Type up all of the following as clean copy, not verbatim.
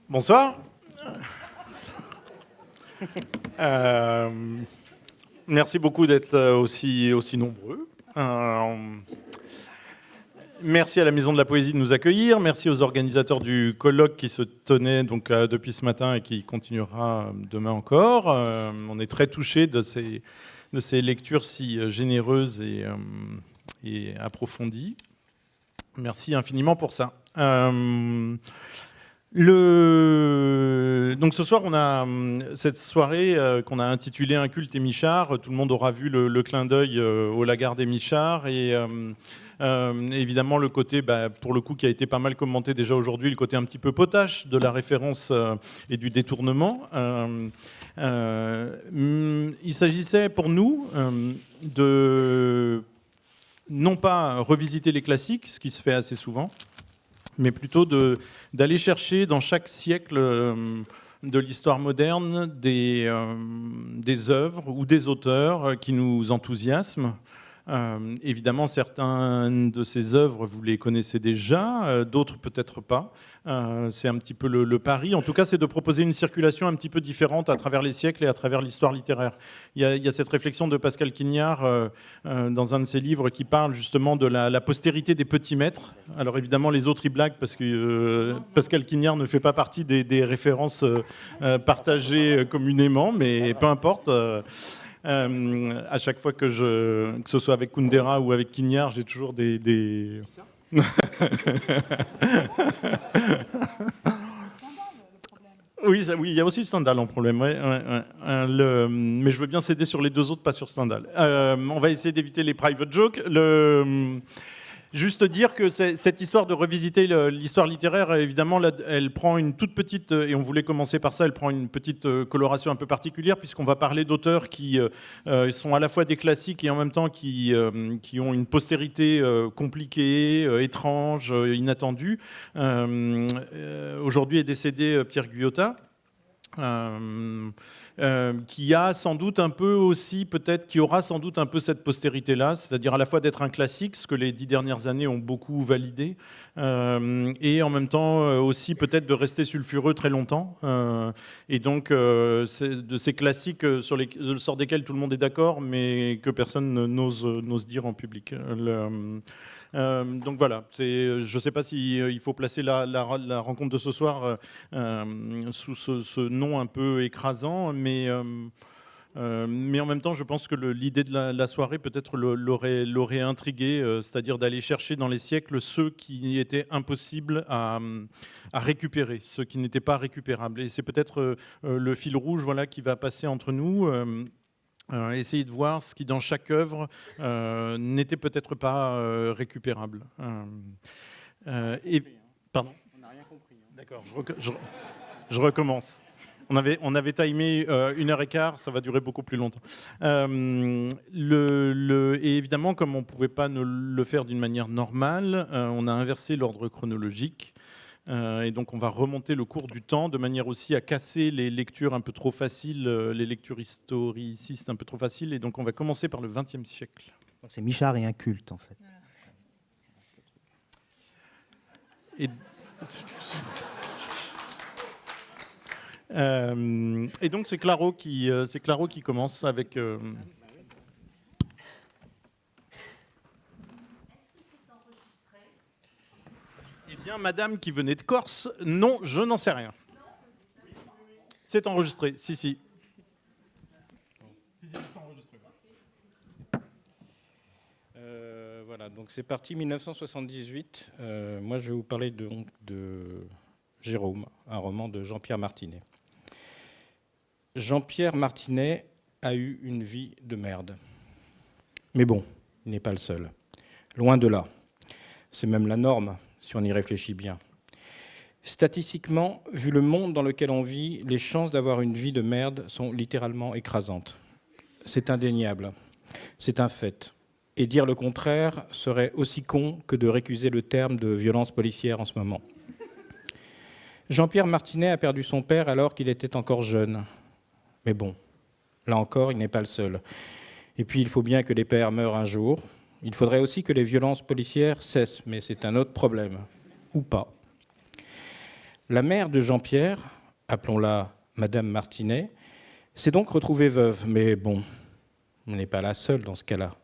Bonsoir. Merci beaucoup d'être aussi nombreux. Merci à la Maison de la Poésie de nous accueillir. Merci aux organisateurs du colloque qui se tenait donc depuis ce matin et qui continuera demain encore. On est très touchés de ces lectures si généreuses et approfondies. Merci infiniment pour ça. Donc ce soir, on a cette soirée qu'on a intitulée Un culte et Michard. Tout le monde aura vu le clin d'œil au Lagarde et Michard. Et évidemment, le côté, pour le coup, qui a été pas mal commenté déjà aujourd'hui, le côté un petit peu potache de la référence et du détournement. Il s'agissait pour nous de non pas revisiter les classiques, ce qui se fait assez souvent, mais plutôt d'aller chercher dans chaque siècle de l'histoire moderne des œuvres ou des auteurs qui nous enthousiasment. Évidemment, certaines de ces œuvres, vous les connaissez déjà, d'autres peut-être pas. C'est un petit peu le pari. En tout cas, c'est de proposer une circulation un petit peu différente à travers les siècles et à travers l'histoire littéraire. Il y a cette réflexion de Pascal Quignard dans un de ses livres qui parle justement de la postérité des petits maîtres. Alors évidemment, les autres y blaguent parce que Pascal Quignard ne fait pas partie des références partagées communément, mais peu importe. À chaque fois que ce soit avec Kundera ou avec Quignard, j'ai toujours des... Oui, il y a aussi Stendhal en problème. Ouais. Mais je veux bien céder sur les deux autres, pas sur Stendhal. On va essayer d'éviter les private jokes. Juste dire que cette histoire de revisiter l'histoire littéraire, évidemment, elle prend une toute petite, et on voulait commencer par ça, elle prend une petite coloration un peu particulière, puisqu'on va parler d'auteurs qui sont à la fois des classiques et en même temps qui ont une postérité compliquée, étrange, inattendue. Aujourd'hui est décédé Pierre Guyota. Qui a sans doute un peu aussi, peut-être, qui aura sans doute un peu cette postérité-là, c'est-à-dire à la fois d'être un classique, ce que les 10 dernières années ont beaucoup validé, et en même temps aussi peut-être de rester sulfureux très longtemps. Et donc, de ces classiques sur le sort desquels tout le monde est d'accord, mais que personne n'ose dire en public. Donc voilà, je ne sais pas s'il faut placer la rencontre de ce soir sous ce nom un peu écrasant, mais en même temps, je pense que l'idée de la soirée peut-être l'aurait intrigué, c'est-à-dire d'aller chercher dans les siècles ceux qui étaient impossibles à récupérer, ceux qui n'étaient pas récupérables. Et c'est peut-être le fil rouge qui va passer entre nous. Essayer de voir ce qui, dans chaque œuvre, n'était peut-être pas récupérable. Pardon ? On n'a rien compris. D'accord, je recommence. On avait timé 1h15, ça va durer beaucoup plus longtemps. Et évidemment, comme on ne pouvait pas le faire d'une manière normale, on a inversé l'ordre chronologique. Et donc on va remonter le cours du temps de manière aussi à casser les lectures un peu trop faciles, les lectures historicistes un peu trop faciles. Et donc on va commencer par le XXe siècle. Donc c'est Michard et un culte en fait. Et donc c'est Claro qui commence avec... Eh bien, madame qui venait de Corse, non, je n'en sais rien. C'est enregistré, si. Voilà, donc c'est parti, 1978. Moi, je vais vous parler de Jérôme, un roman de Jean-Pierre Martinet. Jean-Pierre Martinet a eu une vie de merde. Mais bon, il n'est pas le seul. Loin de là. C'est même la norme, si on y réfléchit bien. Statistiquement, vu le monde dans lequel on vit, les chances d'avoir une vie de merde sont littéralement écrasantes. C'est indéniable. C'est un fait. Et dire le contraire serait aussi con que de récuser le terme de violence policière en ce moment. Jean-Pierre Martinet a perdu son père alors qu'il était encore jeune. Mais bon, là encore, il n'est pas le seul. Et puis, il faut bien que les pères meurent un jour. Il faudrait aussi que les violences policières cessent, mais c'est un autre problème. Ou pas. La mère de Jean-Pierre, appelons-la Madame Martinet, s'est donc retrouvée veuve. Mais bon, on n'est pas la seule dans ce cas-là.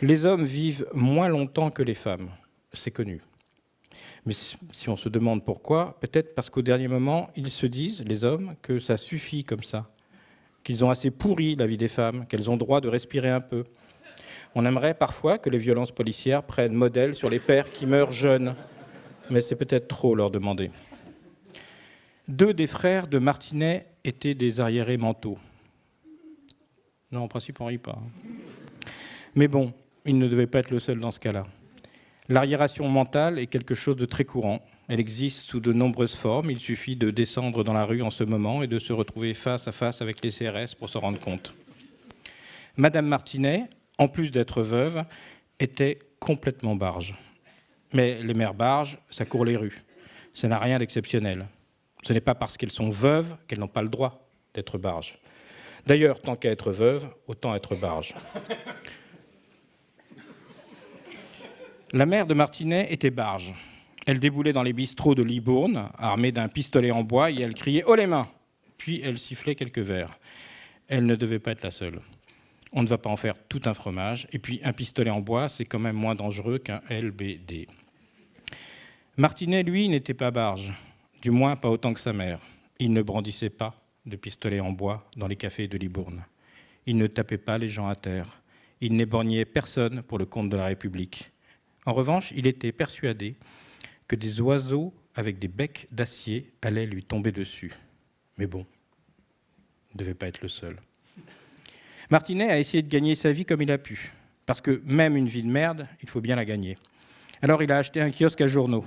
Les hommes vivent moins longtemps que les femmes, c'est connu. Mais si on se demande pourquoi, peut-être parce qu'au dernier moment, ils se disent, les hommes, que ça suffit comme ça, qu'ils ont assez pourri la vie des femmes, qu'elles ont droit de respirer un peu. On aimerait parfois que les violences policières prennent modèle sur les pères qui meurent jeunes, mais c'est peut-être trop leur demander. 2 des frères de Martinet étaient des arriérés mentaux. Non, en principe, on ne rit pas. Mais bon, il ne devait pas être le seul dans ce cas-là. L'arriération mentale est quelque chose de très courant. Elle existe sous de nombreuses formes. Il suffit de descendre dans la rue en ce moment et de se retrouver face à face avec les CRS pour s'en rendre compte. Madame Martinet, en plus d'être veuve, était complètement barge. Mais les mères barges, ça court les rues. Ça n'a rien d'exceptionnel. Ce n'est pas parce qu'elles sont veuves qu'elles n'ont pas le droit d'être barges. D'ailleurs, tant qu'à être veuve, autant être barge. La mère de Martinet était barge. Elle déboulait dans les bistrots de Libourne, armée d'un pistolet en bois, et elle criait « Haut les mains !» Puis elle sifflait quelques verres. Elle ne devait pas être la seule. On ne va pas en faire tout un fromage. Et puis un pistolet en bois, c'est quand même moins dangereux qu'un LBD. Martinet, lui, n'était pas barge. Du moins, pas autant que sa mère. Il ne brandissait pas de pistolet en bois dans les cafés de Libourne. Il ne tapait pas les gens à terre. Il n'éborgnait personne pour le compte de la République. En revanche, il était persuadé que des oiseaux avec des becs d'acier allaient lui tomber dessus. Mais bon, il ne devait pas être le seul. Martinet a essayé de gagner sa vie comme il a pu. Parce que même une vie de merde, il faut bien la gagner. Alors il a acheté un kiosque à journaux.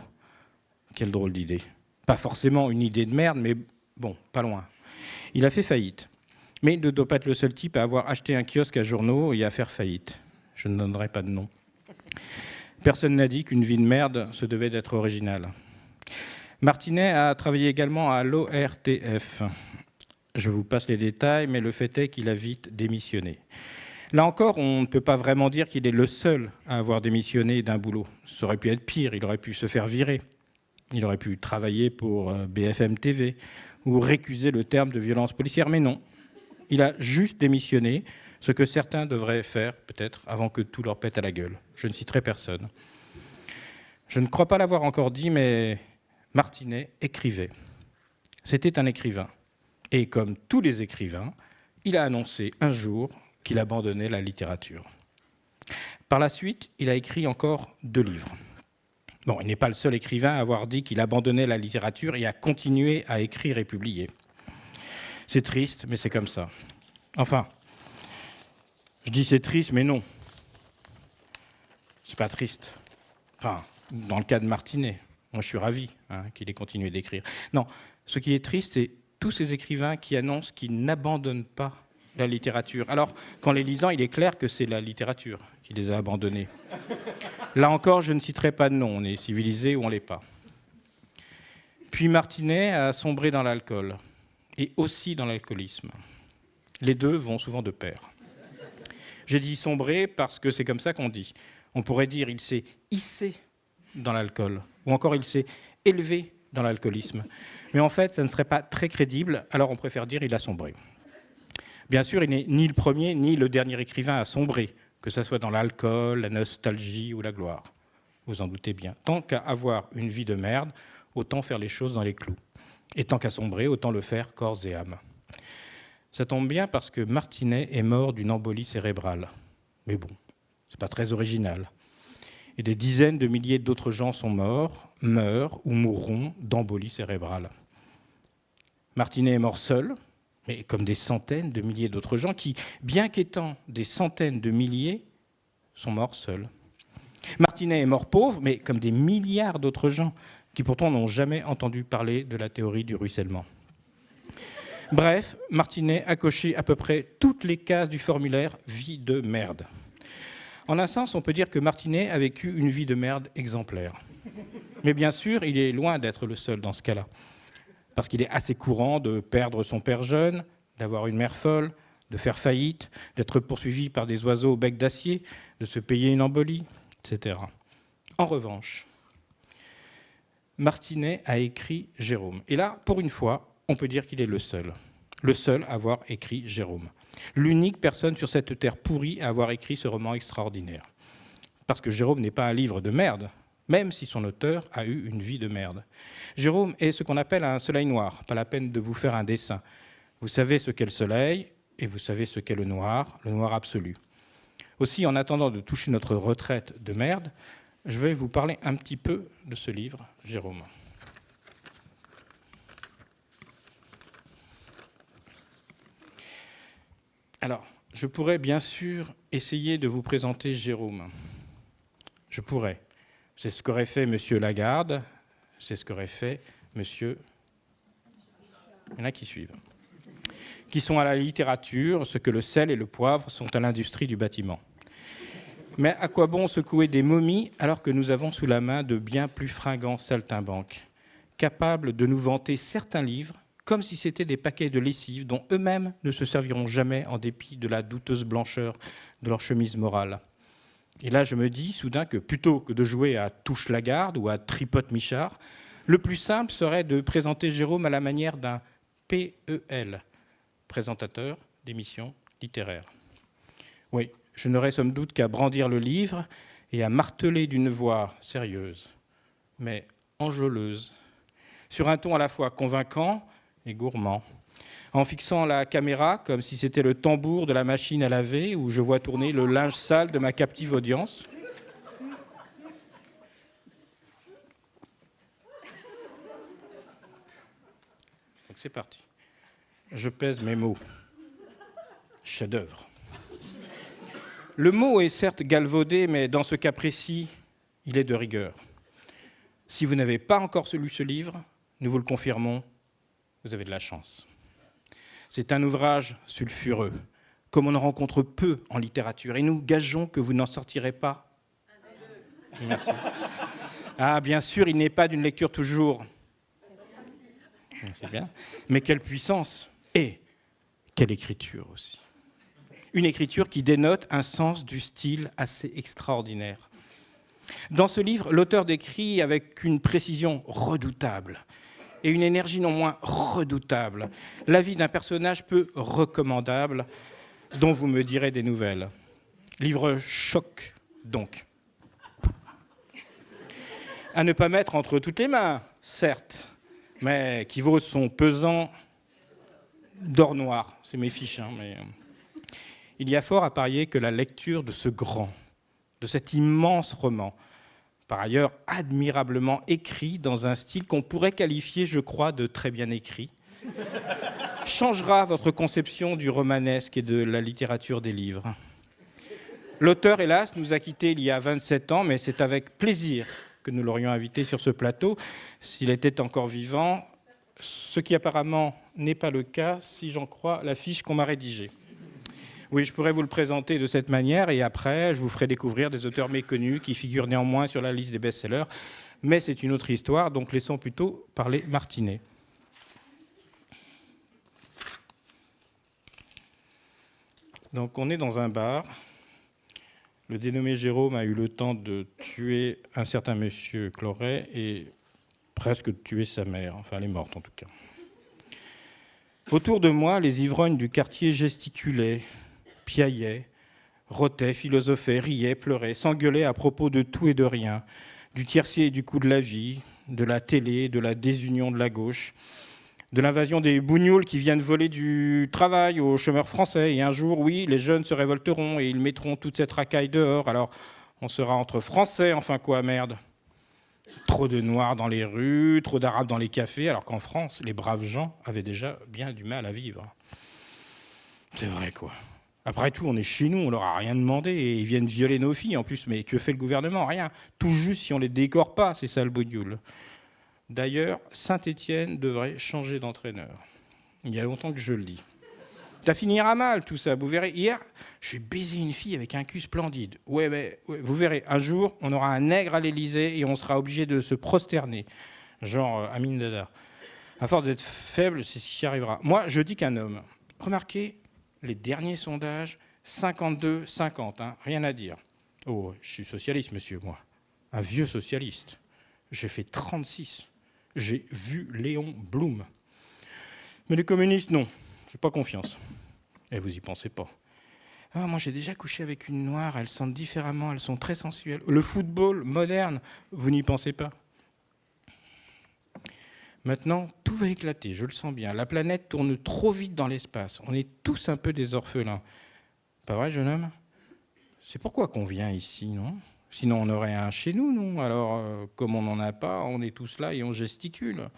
Quelle drôle d'idée. Pas forcément une idée de merde, mais bon, pas loin. Il a fait faillite. Mais il ne doit pas être le seul type à avoir acheté un kiosque à journaux et à faire faillite. Je ne donnerai pas de nom. Personne n'a dit qu'une vie de merde se devait d'être originale. Martinet a travaillé également à l'ORTF. Je vous passe les détails, mais le fait est qu'il a vite démissionné. Là encore, on ne peut pas vraiment dire qu'il est le seul à avoir démissionné d'un boulot. Ça aurait pu être pire, il aurait pu se faire virer. Il aurait pu travailler pour BFM TV ou récuser le terme de violence policière, mais non. Il a juste démissionné, ce que certains devraient faire, peut-être, avant que tout leur pète à la gueule. Je ne citerai personne. Je ne crois pas l'avoir encore dit, mais Martinet écrivait. C'était un écrivain. Et comme tous les écrivains, il a annoncé un jour qu'il abandonnait la littérature. Par la suite, il a écrit encore 2 livres. Bon, il n'est pas le seul écrivain à avoir dit qu'il abandonnait la littérature et à continuer à écrire et publier. C'est triste, mais c'est comme ça. Enfin, je dis c'est triste, mais non. C'est pas triste. Enfin, dans le cas de Martinet, moi je suis ravi qu'il ait continué d'écrire. Non, ce qui est triste, c'est tous ces écrivains qui annoncent qu'ils n'abandonnent pas la littérature. Alors, qu'en les lisant, il est clair que c'est la littérature qui les a abandonnés. Là encore, je ne citerai pas de nom, on est civilisé ou on ne l'est pas. Puis Martinet a sombré dans l'alcool, et aussi dans l'alcoolisme. Les deux vont souvent de pair. J'ai dit sombrer parce que c'est comme ça qu'on dit. On pourrait dire il s'est hissé dans l'alcool, ou encore il s'est élevé dans l'alcoolisme. Mais en fait, ça ne serait pas très crédible, alors on préfère dire il a sombré. Bien sûr, il n'est ni le premier ni le dernier écrivain à sombrer, que ce soit dans l'alcool, la nostalgie ou la gloire. Vous en doutez bien. Tant qu'à avoir une vie de merde, autant faire les choses dans les clous. Et tant qu'à sombrer, autant le faire corps et âme. Ça tombe bien parce que Martinet est mort d'une embolie cérébrale. Mais bon, c'est pas très original. Et des dizaines de milliers d'autres gens sont morts, meurent ou mourront d'embolie cérébrale. Martinet est mort seul, mais comme des centaines de milliers d'autres gens qui, bien qu'étant des centaines de milliers, sont morts seuls. Martinet est mort pauvre, mais comme des milliards d'autres gens qui pourtant n'ont jamais entendu parler de la théorie du ruissellement. Bref, Martinet a coché à peu près toutes les cases du formulaire « vie de merde ». En un sens, on peut dire que Martinet a vécu une vie de merde exemplaire. Mais bien sûr, il est loin d'être le seul dans ce cas-là. Parce qu'il est assez courant de perdre son père jeune, d'avoir une mère folle, de faire faillite, d'être poursuivi par des oiseaux au bec d'acier, de se payer une embolie, etc. En revanche, Martinet a écrit Jérôme. Et là, pour une fois, on peut dire qu'il est le seul à avoir écrit Jérôme. L'unique personne sur cette terre pourrie à avoir écrit ce roman extraordinaire. Parce que Jérôme n'est pas un livre de merde, même si son auteur a eu une vie de merde. Jérôme est ce qu'on appelle un soleil noir. Pas la peine de vous faire un dessin. Vous savez ce qu'est le soleil et vous savez ce qu'est le noir absolu. Aussi, en attendant de toucher notre retraite de merde, je vais vous parler un petit peu de ce livre, Jérôme. Alors, je pourrais bien sûr essayer de vous présenter Jérôme. Je pourrais. C'est ce qu'aurait fait M. Lagarde, c'est ce qu'aurait fait M. Il y en a qui suivent. Qui sont à la littérature ce que le sel et le poivre sont à l'industrie du bâtiment. Mais à quoi bon secouer des momies alors que nous avons sous la main de bien plus fringants saltimbanques, capables de nous vanter certains livres comme si c'était des paquets de lessive dont eux-mêmes ne se serviront jamais en dépit de la douteuse blancheur de leur chemise morale. Et là, je me dis soudain que plutôt que de jouer à Touche Lagarde ou à Tripote Michard, le plus simple serait de présenter Jérôme à la manière d'un PEL, présentateur d'émissions littéraires. Oui, je n'aurais somme doute qu'à brandir le livre et à marteler d'une voix sérieuse, mais enjôleuse, sur un ton à la fois convaincant et gourmand, en fixant la caméra comme si c'était le tambour de la machine à laver où je vois tourner le linge sale de ma captive audience. Donc c'est parti. Je pèse mes mots. Chef-d'œuvre. Le mot est certes galvaudé, mais dans ce cas précis, il est de rigueur. Si vous n'avez pas encore lu ce livre, nous vous le confirmons, vous avez de la chance. C'est un ouvrage sulfureux, comme on en rencontre peu en littérature, et nous gageons que vous n'en sortirez pas. Merci. Ah, bien sûr, il n'est pas d'une lecture toujours. C'est bien. Mais quelle puissance et quelle écriture aussi. Une écriture qui dénote un sens du style assez extraordinaire. Dans ce livre, l'auteur décrit avec une précision redoutable et une énergie non moins redoutable la vie d'un personnage peu recommandable dont vous me direz des nouvelles. Livre choc, donc. À ne pas mettre entre toutes les mains, certes, mais qui vaut son pesant d'or noir. C'est mes fiches, mais... Il y a fort à parier que la lecture de ce grand, de cet immense roman, par ailleurs admirablement écrit dans un style qu'on pourrait qualifier, je crois, de très bien écrit, changera votre conception du romanesque et de la littérature des livres. L'auteur, hélas, nous a quittés il y a 27 ans, mais c'est avec plaisir que nous l'aurions invité sur ce plateau, s'il était encore vivant, ce qui apparemment n'est pas le cas, si j'en crois la fiche qu'on m'a rédigée. Oui, je pourrais vous le présenter de cette manière et après, je vous ferai découvrir des auteurs méconnus qui figurent néanmoins sur la liste des best-sellers. Mais c'est une autre histoire, donc laissons plutôt parler Martinet. Donc on est dans un bar. Le dénommé Jérôme a eu le temps de tuer un certain monsieur Cloret et presque de tuer sa mère. Enfin, elle est morte en tout cas. Autour de moi, les ivrognes du quartier gesticulaient, piaillaient, rotaient, philosophaient, riaient, pleuraient, s'engueulaient à propos de tout et de rien, du tiercé et du coût de la vie, de la télé, de la désunion de la gauche, de l'invasion des bougnoules qui viennent voler du travail aux chômeurs français. Et un jour, oui, les jeunes se révolteront et ils mettront toute cette racaille dehors. Alors, on sera entre Français, enfin quoi, merde. Trop de Noirs dans les rues, trop d'Arabes dans les cafés, alors qu'en France, les braves gens avaient déjà bien du mal à vivre. C'est vrai, quoi. Après tout, on est chez nous, on leur a rien demandé et ils viennent violer nos filles en plus. Mais que fait le gouvernement? Rien. Tout juste si on les décore pas, c'est ça le bougnoul. D'ailleurs, Saint-Étienne devrait changer d'entraîneur. Il y a longtemps que je le dis. Ça finira mal tout ça, vous verrez. Hier, j'ai baisé une fille avec un cul splendide. Ouais, vous verrez, un jour, on aura un nègre à l'Élysée et on sera obligé de se prosterner. Genre Amin Dada. À force d'être faible, c'est ce qui arrivera. Moi, je dis qu'un homme. Remarquez, les derniers sondages, 52-50, rien à dire. Oh, je suis socialiste, monsieur, moi. Un vieux socialiste. J'ai fait 36. J'ai vu Léon Blum. Mais les communistes, non. J'ai pas confiance. Et vous y pensez pas. Ah, moi, j'ai déjà couché avec une noire. Elles sentent différemment. Elles sont très sensuelles. Le football moderne, vous n'y pensez pas. Maintenant, tout va éclater, je le sens bien. La planète tourne trop vite dans l'espace. On est tous un peu des orphelins. Pas vrai, jeune homme? C'est pourquoi qu'on vient ici, non? Sinon, on aurait un chez nous, non? Alors, comme on n'en a pas, on est tous là et on gesticule.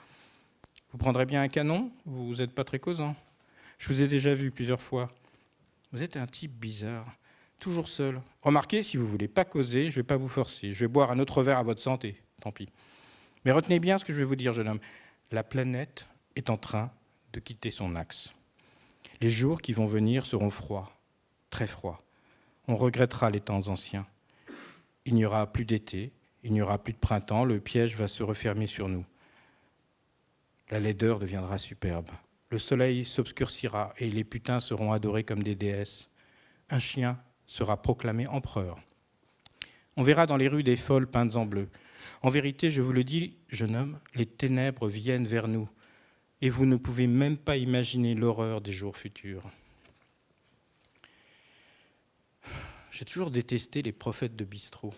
Vous prendrez bien un canon? Vous n'êtes pas très causant. Je vous ai déjà vu plusieurs fois. Vous êtes un type bizarre, toujours seul. Remarquez, si vous ne voulez pas causer, je ne vais pas vous forcer. Je vais boire un autre verre à votre santé, tant pis. Mais retenez bien ce que je vais vous dire, jeune homme. La planète est en train de quitter son axe. Les jours qui vont venir seront froids, très froids. On regrettera les temps anciens. Il n'y aura plus d'été, il n'y aura plus de printemps, le piège va se refermer sur nous. La laideur deviendra superbe. Le soleil s'obscurcira et les putains seront adorés comme des déesses. Un chien sera proclamé empereur. On verra dans les rues des folles peintes en bleu. En vérité, je vous le dis, jeune homme, les ténèbres viennent vers nous et vous ne pouvez même pas imaginer l'horreur des jours futurs. J'ai toujours détesté les prophètes de bistrot.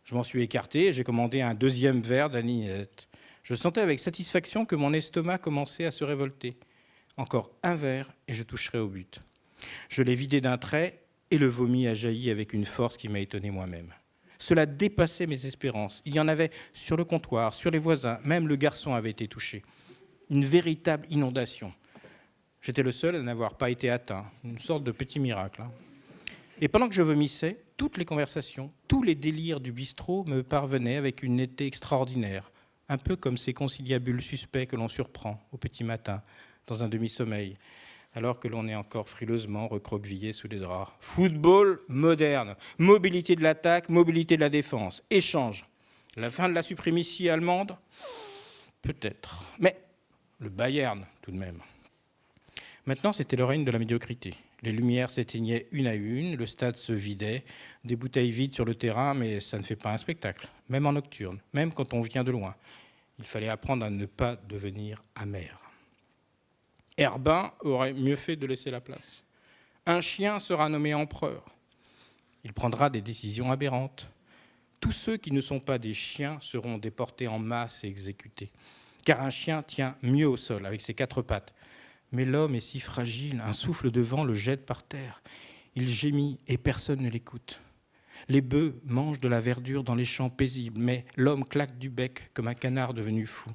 Je m'en suis écarté et j'ai commandé un deuxième verre d'aninette. Je sentais avec satisfaction que mon estomac commençait à se révolter. Encore un verre et je toucherai au but. Je l'ai vidé d'un trait et le vomi a jailli avec une force qui m'a étonné moi-même. Cela dépassait mes espérances. Il y en avait sur le comptoir, sur les voisins, même le garçon avait été touché. Une véritable inondation. J'étais le seul à n'avoir pas été atteint, une sorte de petit miracle. Et pendant que je vomissais, toutes les conversations, tous les délires du bistrot me parvenaient avec une netteté extraordinaire, un peu comme ces conciliabules suspects que l'on surprend au petit matin, dans un demi-sommeil, alors que l'on est encore frileusement recroquevillé sous les draps. Football moderne, mobilité de l'attaque, mobilité de la défense, échange. La fin de la suprématie allemande? Peut-être. Mais le Bayern, tout de même. Maintenant, c'était le règne de la médiocrité. Les lumières s'éteignaient une à une, le stade se vidait, des bouteilles vides sur le terrain, mais ça ne fait pas un spectacle, même en nocturne, même quand on vient de loin. Il fallait apprendre à ne pas devenir amer. Herbin aurait mieux fait de laisser la place. Un chien sera nommé empereur. Il prendra des décisions aberrantes. Tous ceux qui ne sont pas des chiens seront déportés en masse et exécutés. Car un chien tient mieux au sol, avec ses quatre pattes. Mais l'homme est si fragile, un souffle de vent le jette par terre. Il gémit et personne ne l'écoute. Les bœufs mangent de la verdure dans les champs paisibles, mais l'homme claque du bec comme un canard devenu fou.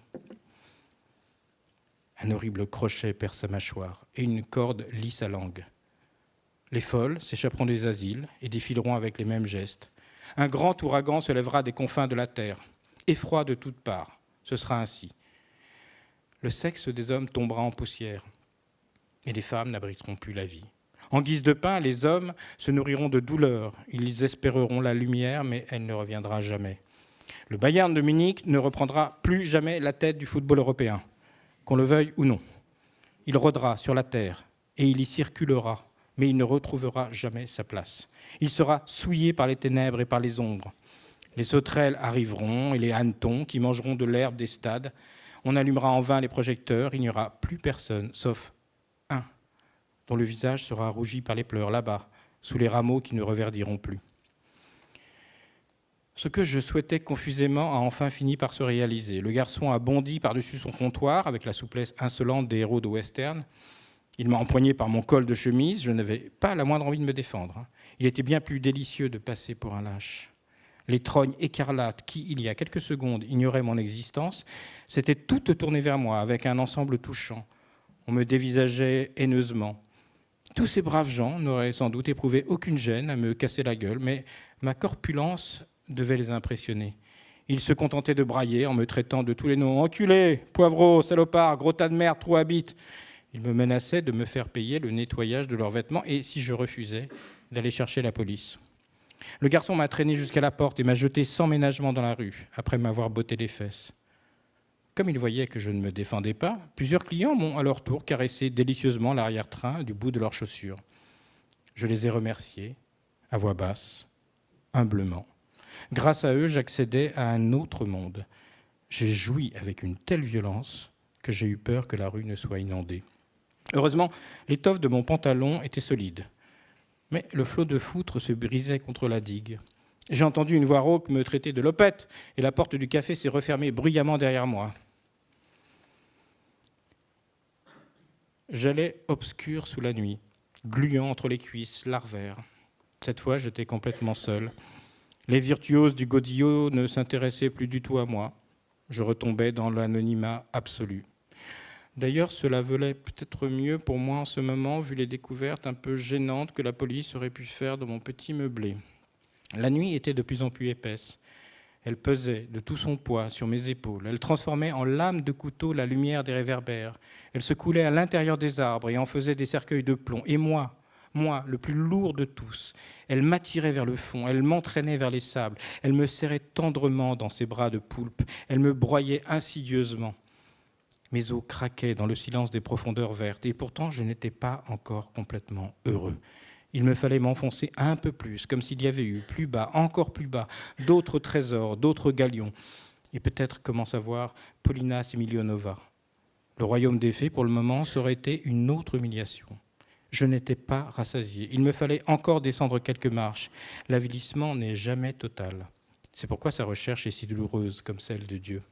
Un horrible crochet perce sa mâchoire et une corde lie sa langue. Les folles s'échapperont des asiles et défileront avec les mêmes gestes. Un grand ouragan se lèvera des confins de la terre. Effroi de toutes parts, ce sera ainsi. Le sexe des hommes tombera en poussière et les femmes n'abriteront plus la vie. En guise de pain, les hommes se nourriront de douleur. Ils espéreront la lumière, mais elle ne reviendra jamais. Le Bayern de Munich ne reprendra plus jamais la tête du football européen. Qu'on le veuille ou non. Il rôdera sur la terre et il y circulera, mais il ne retrouvera jamais sa place. Il sera souillé par les ténèbres et par les ombres. Les sauterelles arriveront et les hannetons qui mangeront de l'herbe des stades. On allumera en vain les projecteurs, il n'y aura plus personne, sauf un, dont le visage sera rougi par les pleurs, là-bas, sous les rameaux qui ne reverdiront plus. Ce que je souhaitais confusément a enfin fini par se réaliser. Le garçon a bondi par-dessus son comptoir avec la souplesse insolente des héros de western. Il m'a empoigné par mon col de chemise. Je n'avais pas la moindre envie de me défendre. Il était bien plus délicieux de passer pour un lâche. Les trognes écarlates qui, il y a quelques secondes, ignoraient mon existence, s'étaient toutes tournées vers moi avec un ensemble touchant. On me dévisageait haineusement. Tous ces braves gens n'auraient sans doute éprouvé aucune gêne à me casser la gueule, mais ma corpulence devait les impressionner. Ils se contentaient de brailler en me traitant de tous les noms. Enculé, poivreau, salopard, gros tas de merde, trou à bite. Ils me menaçaient de me faire payer le nettoyage de leurs vêtements et, si je refusais, d'aller chercher la police. Le garçon m'a traîné jusqu'à la porte et m'a jeté sans ménagement dans la rue, après m'avoir botté les fesses. Comme ils voyaient que je ne me défendais pas, plusieurs clients m'ont à leur tour caressé délicieusement l'arrière-train du bout de leurs chaussures. Je les ai remerciés, à voix basse, humblement. Grâce à eux, j'accédais à un autre monde. J'ai joui avec une telle violence que j'ai eu peur que la rue ne soit inondée. Heureusement, l'étoffe de mon pantalon était solide. Mais le flot de foutre se brisait contre la digue. J'ai entendu une voix rauque me traiter de lopette et la porte du café s'est refermée bruyamment derrière moi. J'allais obscur sous la nuit, gluant entre les cuisses, l'arvère. Cette fois, j'étais complètement seul. Les virtuoses du godillot ne s'intéressaient plus du tout à moi. Je retombais dans l'anonymat absolu. D'ailleurs, cela valait peut-être mieux pour moi en ce moment, vu les découvertes un peu gênantes que la police aurait pu faire de mon petit meublé. La nuit était de plus en plus épaisse. Elle pesait de tout son poids sur mes épaules. Elle transformait en lame de couteau la lumière des réverbères. Elle se coulait à l'intérieur des arbres et en faisait des cercueils de plomb. Et moi, le plus lourd de tous, elle m'attirait vers le fond, elle m'entraînait vers les sables, elle me serrait tendrement dans ses bras de poulpe, elle me broyait insidieusement. Mes os craquaient dans le silence des profondeurs vertes, et pourtant je n'étais pas encore complètement heureux. Il me fallait m'enfoncer un peu plus, comme s'il y avait eu, plus bas, encore plus bas, d'autres trésors, d'autres galions, et peut-être, comment savoir, Polina Semilionova. Le royaume des fées, pour le moment, ça aurait été une autre humiliation. Je n'étais pas rassasié. Il me fallait encore descendre quelques marches. L'avilissement n'est jamais total. C'est pourquoi sa recherche est si douloureuse comme celle de Dieu.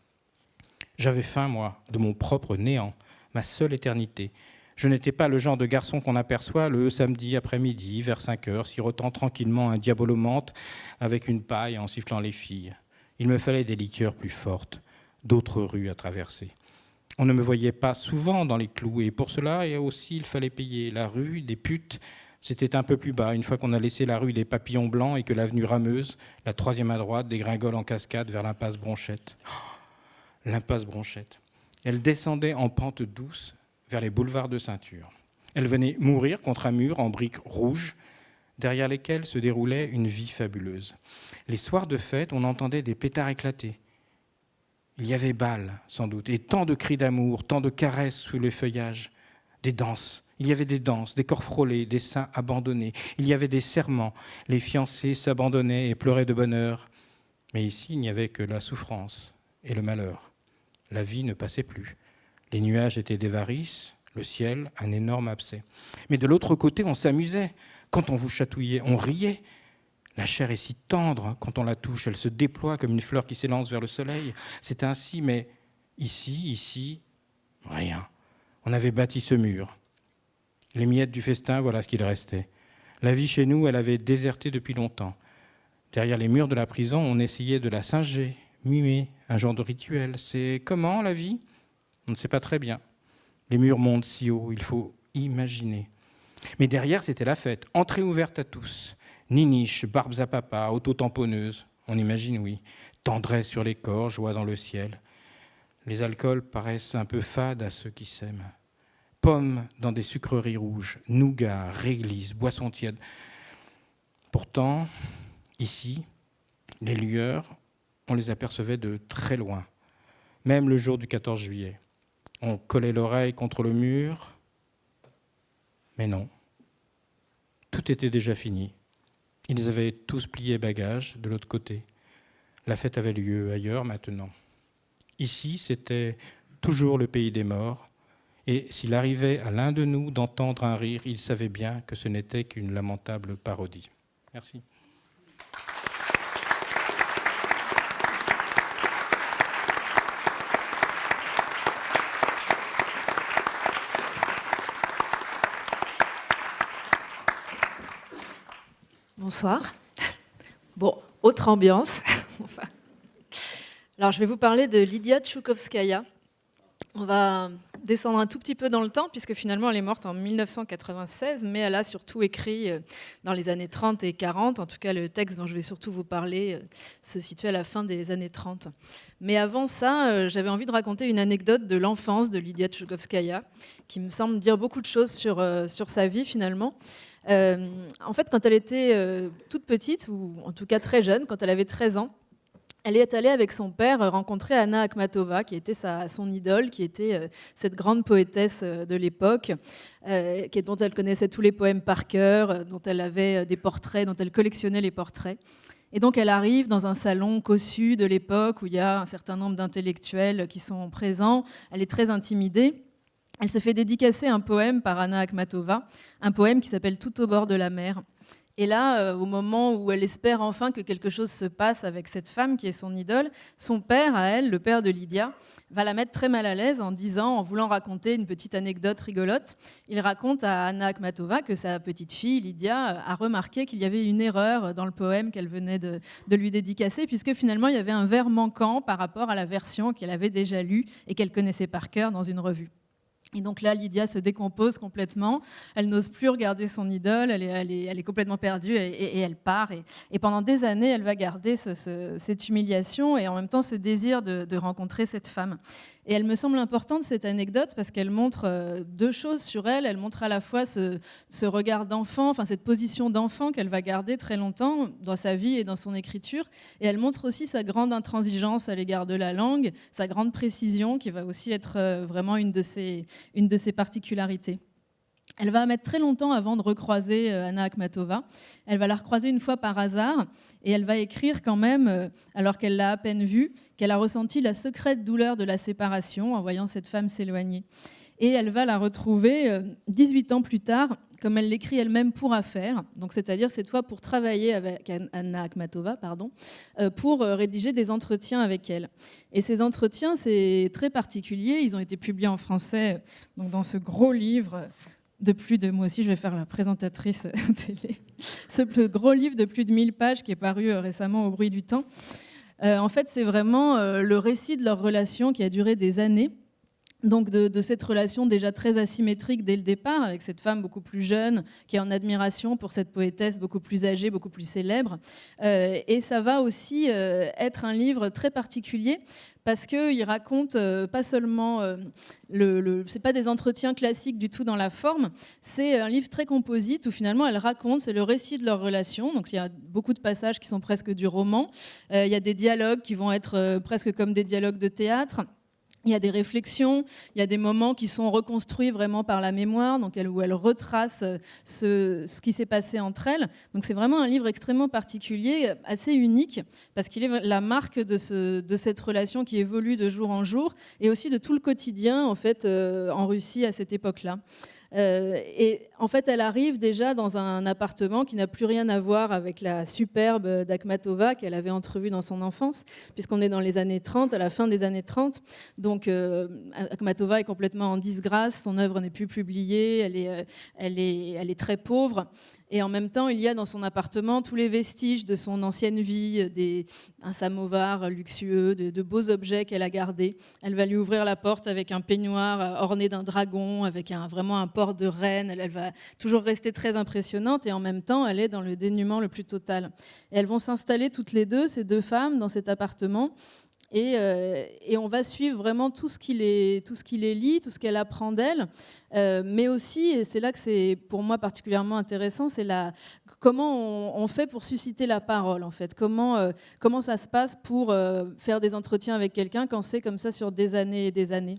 J'avais faim, moi, de mon propre néant, ma seule éternité. Je n'étais pas le genre de garçon qu'on aperçoit le samedi après-midi, vers 5 heures, sirotant tranquillement un diabolomante avec une paille en sifflant les filles. Il me fallait des liqueurs plus fortes, d'autres rues à traverser. On ne me voyait pas souvent dans les clous, et pour cela aussi il fallait payer. La rue des putes, c'était un peu plus bas. Une fois qu'on a laissé la rue des papillons blancs et que l'avenue rameuse, la troisième à droite, dégringole en cascade vers l'impasse Bronchette. L'impasse Bronchette. Elle descendait en pente douce vers les boulevards de Ceinture. Elle venait mourir contre un mur en briques rouges, derrière lesquelles se déroulait une vie fabuleuse. Les soirs de fête, on entendait des pétards éclater. Il y avait bal, sans doute, et tant de cris d'amour, tant de caresses sous le feuillage. Des danses. Il y avait des danses, des corps frôlés, des seins abandonnés. Il y avait des serments. Les fiancés s'abandonnaient et pleuraient de bonheur. Mais ici, il n'y avait que la souffrance et le malheur. La vie ne passait plus. Les nuages étaient des varices, le ciel, un énorme abcès. Mais de l'autre côté, on s'amusait. Quand on vous chatouillait, on riait. La chair est si tendre, quand on la touche, elle se déploie comme une fleur qui s'élance vers le soleil. C'est ainsi, mais ici, rien. On avait bâti ce mur. Les miettes du festin, voilà ce qu'il restait. La vie chez nous, elle avait déserté depuis longtemps. Derrière les murs de la prison, on essayait de la singer, mimer, un genre de rituel. C'est comment, la vie ? On ne sait pas très bien. Les murs montent si haut, il faut imaginer. Mais derrière, c'était la fête, entrée ouverte à tous. Niniche, barbes à papa, auto-tamponneuses, on imagine, oui. Tendresse sur les corps, joie dans le ciel. Les alcools paraissent un peu fades à ceux qui s'aiment. Pommes dans des sucreries rouges, nougat, réglisse, boissons tièdes. Pourtant, ici, les lueurs, on les apercevait de très loin. Même le jour du 14 juillet. On collait l'oreille contre le mur, mais non. Tout était déjà fini. Ils avaient tous plié bagages de l'autre côté. La fête avait lieu ailleurs maintenant. Ici, c'était toujours le pays des morts. Et s'il arrivait à l'un de nous d'entendre un rire, il savait bien que ce n'était qu'une lamentable parodie. Merci. Bonsoir. Bon, autre ambiance. Alors, je vais vous parler de Lydia Tchoukovskaya. On va descendre un tout petit peu dans le temps, puisque finalement, elle est morte en 1996, mais elle a surtout écrit dans les années 30 et 40. En tout cas, le texte dont je vais surtout vous parler se situe à la fin des années 30. Mais avant ça, j'avais envie de raconter une anecdote de l'enfance de Lydia Tchoukovskaya, qui me semble dire beaucoup de choses sur sa vie, finalement. En fait, quand elle était toute petite, ou en tout cas très jeune, quand elle avait 13 ans, elle est allée avec son père rencontrer Anna Akhmatova, qui était son idole, qui était cette grande poétesse de l'époque, dont elle connaissait tous les poèmes par cœur, dont elle avait des portraits, dont elle collectionnait les portraits. Et donc elle arrive dans un salon cossu de l'époque où il y a un certain nombre d'intellectuels qui sont présents. Elle est très intimidée. Elle se fait dédicacer un poème par Anna Akhmatova, un poème qui s'appelle « Tout au bord de la mer ». Et là, au moment où elle espère enfin que quelque chose se passe avec cette femme qui est son idole, son père, à elle, le père de Lydia, va la mettre très mal à l'aise en voulant raconter une petite anecdote rigolote. Il raconte à Anna Akhmatova que sa petite fille, Lydia, a remarqué qu'il y avait une erreur dans le poème qu'elle venait de lui dédicacer, puisque finalement, il y avait un vers manquant par rapport à la version qu'elle avait déjà lue et qu'elle connaissait par cœur dans une revue. Et donc là, Lydia se décompose complètement. Elle n'ose plus regarder son idole. Elle est complètement perdue et elle part. Et pendant des années, elle va garder cette humiliation et en même temps ce désir de rencontrer cette femme. Et elle me semble importante, cette anecdote, parce qu'elle montre deux choses sur elle. Elle montre à la fois ce regard d'enfant, enfin cette position d'enfant qu'elle va garder très longtemps dans sa vie et dans son écriture. Et elle montre aussi sa grande intransigeance à l'égard de la langue, sa grande précision, qui va aussi être vraiment une de ses particularités. Elle va mettre très longtemps avant de recroiser Anna Akhmatova. Elle va la recroiser une fois par hasard et elle va écrire quand même, alors qu'elle l'a à peine vue, qu'elle a ressenti la secrète douleur de la séparation en voyant cette femme s'éloigner. Et elle va la retrouver 18 ans plus tard, comme elle l'écrit elle-même, pour affaires, donc c'est-à-dire cette fois pour travailler avec Anna Akhmatova, pour rédiger des entretiens avec elle. Et ces entretiens, c'est très particulier. Ils ont été publiés en français donc dans ce gros livre moi aussi je vais faire la présentatrice télé, ce gros livre de plus de 1000 pages qui est paru récemment au Bruit du Temps. En fait, c'est vraiment le récit de leur relation qui a duré des années. Donc de cette relation déjà très asymétrique dès le départ, avec cette femme beaucoup plus jeune, qui est en admiration pour cette poétesse beaucoup plus âgée, beaucoup plus célèbre. Et ça va aussi être un livre très particulier, parce qu'il raconte pas seulement... c'est pas des entretiens classiques du tout dans la forme, c'est un livre très composite où finalement elle raconte, c'est le récit de leur relation. Donc il y a beaucoup de passages qui sont presque du roman. Il y a des dialogues qui vont être presque comme des dialogues de théâtre. Il y a des réflexions, il y a des moments qui sont reconstruits vraiment par la mémoire, donc où elle retrace ce qui s'est passé entre elles. Donc c'est vraiment un livre extrêmement particulier, assez unique, parce qu'il est la marque de cette relation qui évolue de jour en jour, et aussi de tout le quotidien en fait en Russie à cette époque-là. Et en fait, elle arrive déjà dans un appartement qui n'a plus rien à voir avec la superbe d'Akhmatova qu'elle avait entrevue dans son enfance, puisqu'on est dans les années 30, à la fin des années 30. Donc, Akhmatova est complètement en disgrâce, son œuvre n'est plus publiée, elle est très pauvre. Et en même temps, il y a dans son appartement tous les vestiges de son ancienne vie, un samovar luxueux, de beaux objets qu'elle a gardés. Elle va lui ouvrir la porte avec un peignoir orné d'un dragon, avec vraiment un port de reine. Elle va toujours rester très impressionnante et en même temps, elle est dans le dénuement le plus total. Et elles vont s'installer toutes les deux, ces deux femmes, dans cet appartement. Et on va suivre vraiment tout ce qui les lie, tout ce qu'elle apprend d'elle, mais aussi, et c'est là que c'est pour moi particulièrement intéressant, c'est comment on fait pour susciter la parole, en fait. Comment ça se passe pour faire des entretiens avec quelqu'un quand c'est comme ça sur des années et des années.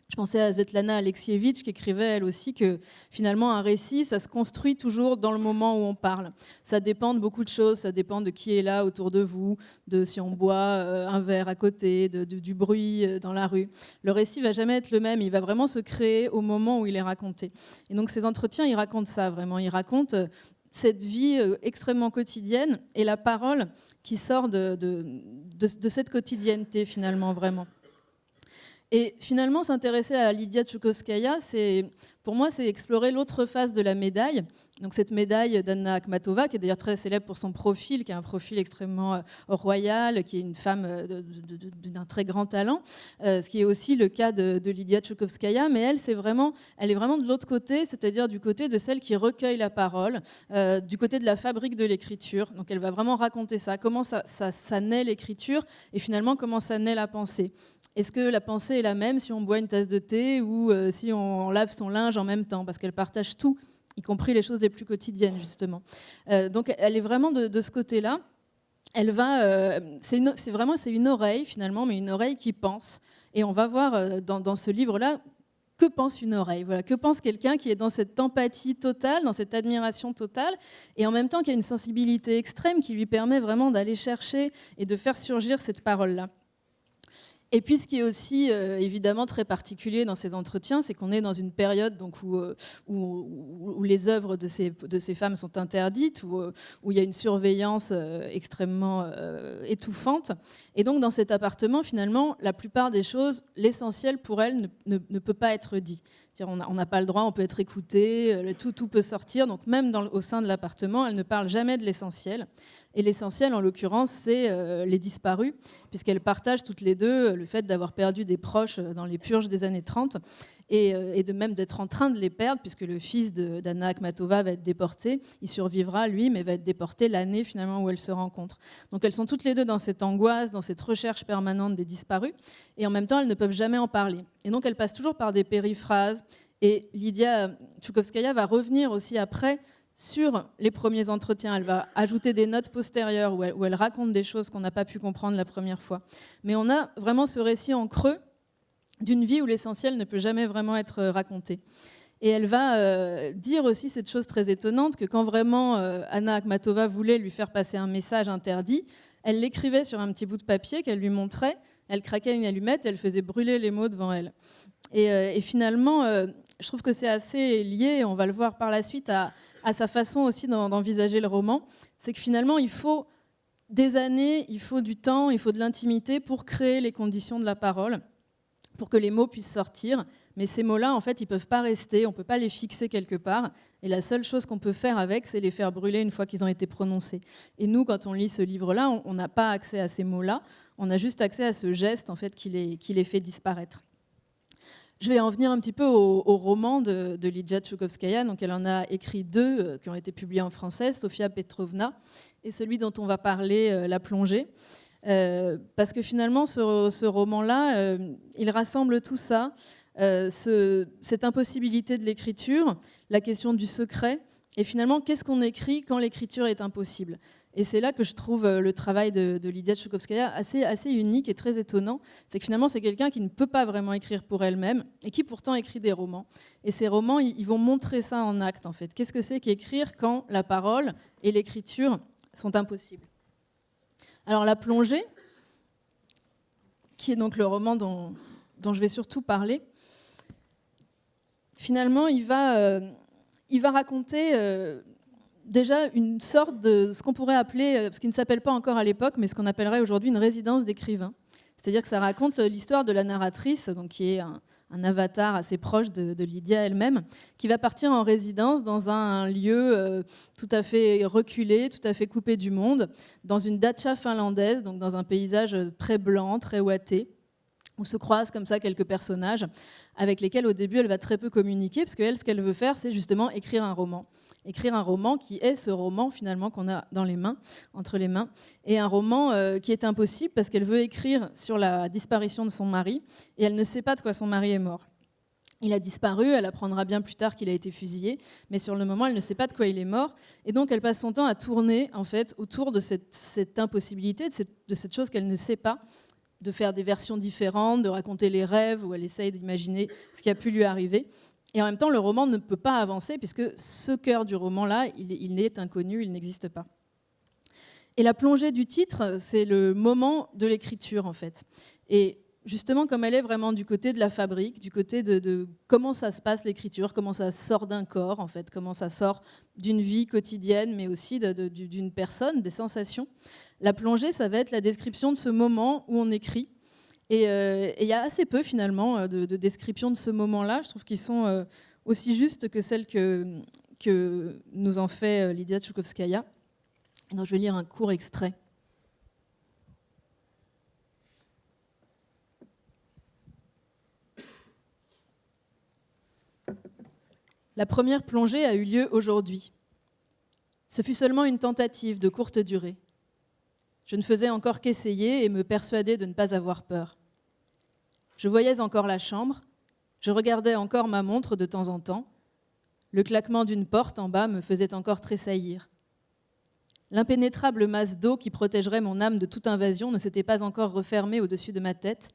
Je pensais à Svetlana Alexievitch qui écrivait elle aussi que finalement un récit, ça se construit toujours dans le moment où on parle. Ça dépend de beaucoup de choses, ça dépend de qui est là autour de vous, de si on boit un verre à côté, du bruit dans la rue. Le récit va jamais être le même, il va vraiment se créer au moment où il est raconté. Et donc ces entretiens, ils racontent ça vraiment, ils racontent cette vie extrêmement quotidienne et la parole qui sort de cette quotidienneté finalement vraiment. Et finalement, s'intéresser à Lydia Tchoukovskaya, pour moi, c'est explorer l'autre face de la médaille. Donc cette médaille d'Anna Akhmatova, qui est d'ailleurs très célèbre pour son profil, qui a un profil extrêmement royal, qui est une femme d'un très grand talent, ce qui est aussi le cas de Lydia Tchoukovskaya. Mais elle est vraiment de l'autre côté, c'est-à-dire du côté de celle qui recueille la parole, du côté de la fabrique de l'écriture. Donc elle va vraiment raconter ça, comment ça naît l'écriture, et finalement comment ça naît la pensée. Est-ce que la pensée est la même si on boit une tasse de thé ou si on lave son linge en même temps? Parce qu'elle partage tout, y compris les choses les plus quotidiennes, justement. Donc elle est vraiment de ce côté-là. Elle va, c'est une oreille, finalement, mais une oreille qui pense. Et on va voir dans ce livre-là que pense une oreille ? Voilà, que pense quelqu'un qui est dans cette empathie totale, dans cette admiration totale, et en même temps qui a une sensibilité extrême qui lui permet vraiment d'aller chercher et de faire surgir cette parole-là. Et puis, ce qui est aussi évidemment très particulier dans ces entretiens, c'est qu'on est dans une période donc, où les œuvres de ces femmes sont interdites, où il y a une surveillance extrêmement étouffante. Et donc, dans cet appartement, finalement, la plupart des choses, l'essentiel pour elles ne peut pas être dit. C'est-à-dire, on n'a pas le droit, on peut être écouté, tout peut sortir. Donc, même au sein de l'appartement, elles ne parlent jamais de l'essentiel. Et l'essentiel, en l'occurrence, c'est les disparus, puisqu'elles partagent toutes les deux le fait d'avoir perdu des proches dans les purges des années 30, et de même d'être en train de les perdre, puisque le fils d'Anna Akhmatova va être déporté. Il survivra, lui, mais va être déporté l'année finalement où elles se rencontrent. Donc elles sont toutes les deux dans cette angoisse, dans cette recherche permanente des disparus, et en même temps, elles ne peuvent jamais en parler. Et donc elles passent toujours par des périphrases, et Lydia Tchoukovskaya va revenir aussi après sur les premiers entretiens. Elle va ajouter des notes postérieures où elle raconte des choses qu'on n'a pas pu comprendre la première fois. Mais on a vraiment ce récit en creux d'une vie où l'essentiel ne peut jamais vraiment être raconté. Et elle va dire aussi cette chose très étonnante, que quand vraiment Anna Akhmatova voulait lui faire passer un message interdit, elle l'écrivait sur un petit bout de papier qu'elle lui montrait, elle craquait une allumette, elle faisait brûler les mots devant elle. Et finalement, je trouve que c'est assez lié, on va le voir par la suite, à sa façon aussi d'envisager le roman. C'est que finalement, il faut des années, il faut du temps, il faut de l'intimité pour créer les conditions de la parole, pour que les mots puissent sortir. Mais ces mots-là, en fait, ils ne peuvent pas rester, on ne peut pas les fixer quelque part. Et la seule chose qu'on peut faire avec, c'est les faire brûler une fois qu'ils ont été prononcés. Et nous, quand on lit ce livre-là, on n'a pas accès à ces mots-là, on a juste accès à ce geste en fait, qui les fait disparaître. Je vais en venir un petit peu au roman de Lydia Tchoukovskaya. Donc, elle en a écrit 2 qui ont été publiés en français, Sofia Petrovna et celui dont on va parler, La plongée. Parce que finalement, ce roman-là, il rassemble tout ça, cette impossibilité de l'écriture, la question du secret, et finalement, qu'est-ce qu'on écrit quand l'écriture est impossible ? Et c'est là que je trouve le travail de Lydia Tchoukovskaya assez unique et très étonnant. C'est que finalement, c'est quelqu'un qui ne peut pas vraiment écrire pour elle-même et qui pourtant écrit des romans. Et ces romans, ils vont montrer ça en acte, en fait. Qu'est-ce que c'est qu'écrire quand la parole et l'écriture sont impossibles ? Alors, La plongée, qui est donc le roman dont je vais surtout parler, finalement, il va raconter... déjà une sorte de ce qu'on pourrait appeler, ce qui ne s'appelle pas encore à l'époque, mais ce qu'on appellerait aujourd'hui une résidence d'écrivain. C'est-à-dire que ça raconte l'histoire de la narratrice, donc qui est un avatar assez proche de Lydia elle-même, qui va partir en résidence dans un lieu tout à fait reculé, tout à fait coupé du monde, dans une datcha finlandaise, donc dans un paysage très blanc, très ouaté, où se croisent comme ça quelques personnages avec lesquels au début elle va très peu communiquer, parce qu'elle, ce qu'elle veut faire, c'est justement écrire un roman. Écrire un roman qui est ce roman finalement qu'on a dans les mains, entre les mains, et un roman qui est impossible parce qu'elle veut écrire sur la disparition de son mari et elle ne sait pas de quoi son mari est mort. Il a disparu, elle apprendra bien plus tard qu'il a été fusillé, mais sur le moment elle ne sait pas de quoi il est mort, et donc elle passe son temps à tourner en fait autour de cette impossibilité, de cette chose qu'elle ne sait pas, de faire des versions différentes, de raconter les rêves où elle essaye d'imaginer ce qui a pu lui arriver. Et en même temps, le roman ne peut pas avancer puisque ce cœur du roman-là, il est inconnu, il n'existe pas. Et la plongée du titre, c'est le moment de l'écriture, en fait. Et justement, comme elle est vraiment du côté de la fabrique, du côté de comment ça se passe l'écriture, comment ça sort d'un corps, en fait, comment ça sort d'une vie quotidienne, mais aussi d'une personne, des sensations. La plongée, ça va être la description de ce moment où on écrit. Et il y a assez peu, finalement, de descriptions de ce moment-là. Je trouve qu'ils sont aussi justes que celles que nous en fait Lydia Tchoukovskaya. Donc, je vais lire un court extrait. La première plongée a eu lieu aujourd'hui. Ce fut seulement une tentative de courte durée. Je ne faisais encore qu'essayer et me persuader de ne pas avoir peur. Je voyais encore la chambre, je regardais encore ma montre de temps en temps. Le claquement d'une porte en bas me faisait encore tressaillir. L'impénétrable masse d'eau qui protégerait mon âme de toute invasion ne s'était pas encore refermée au-dessus de ma tête,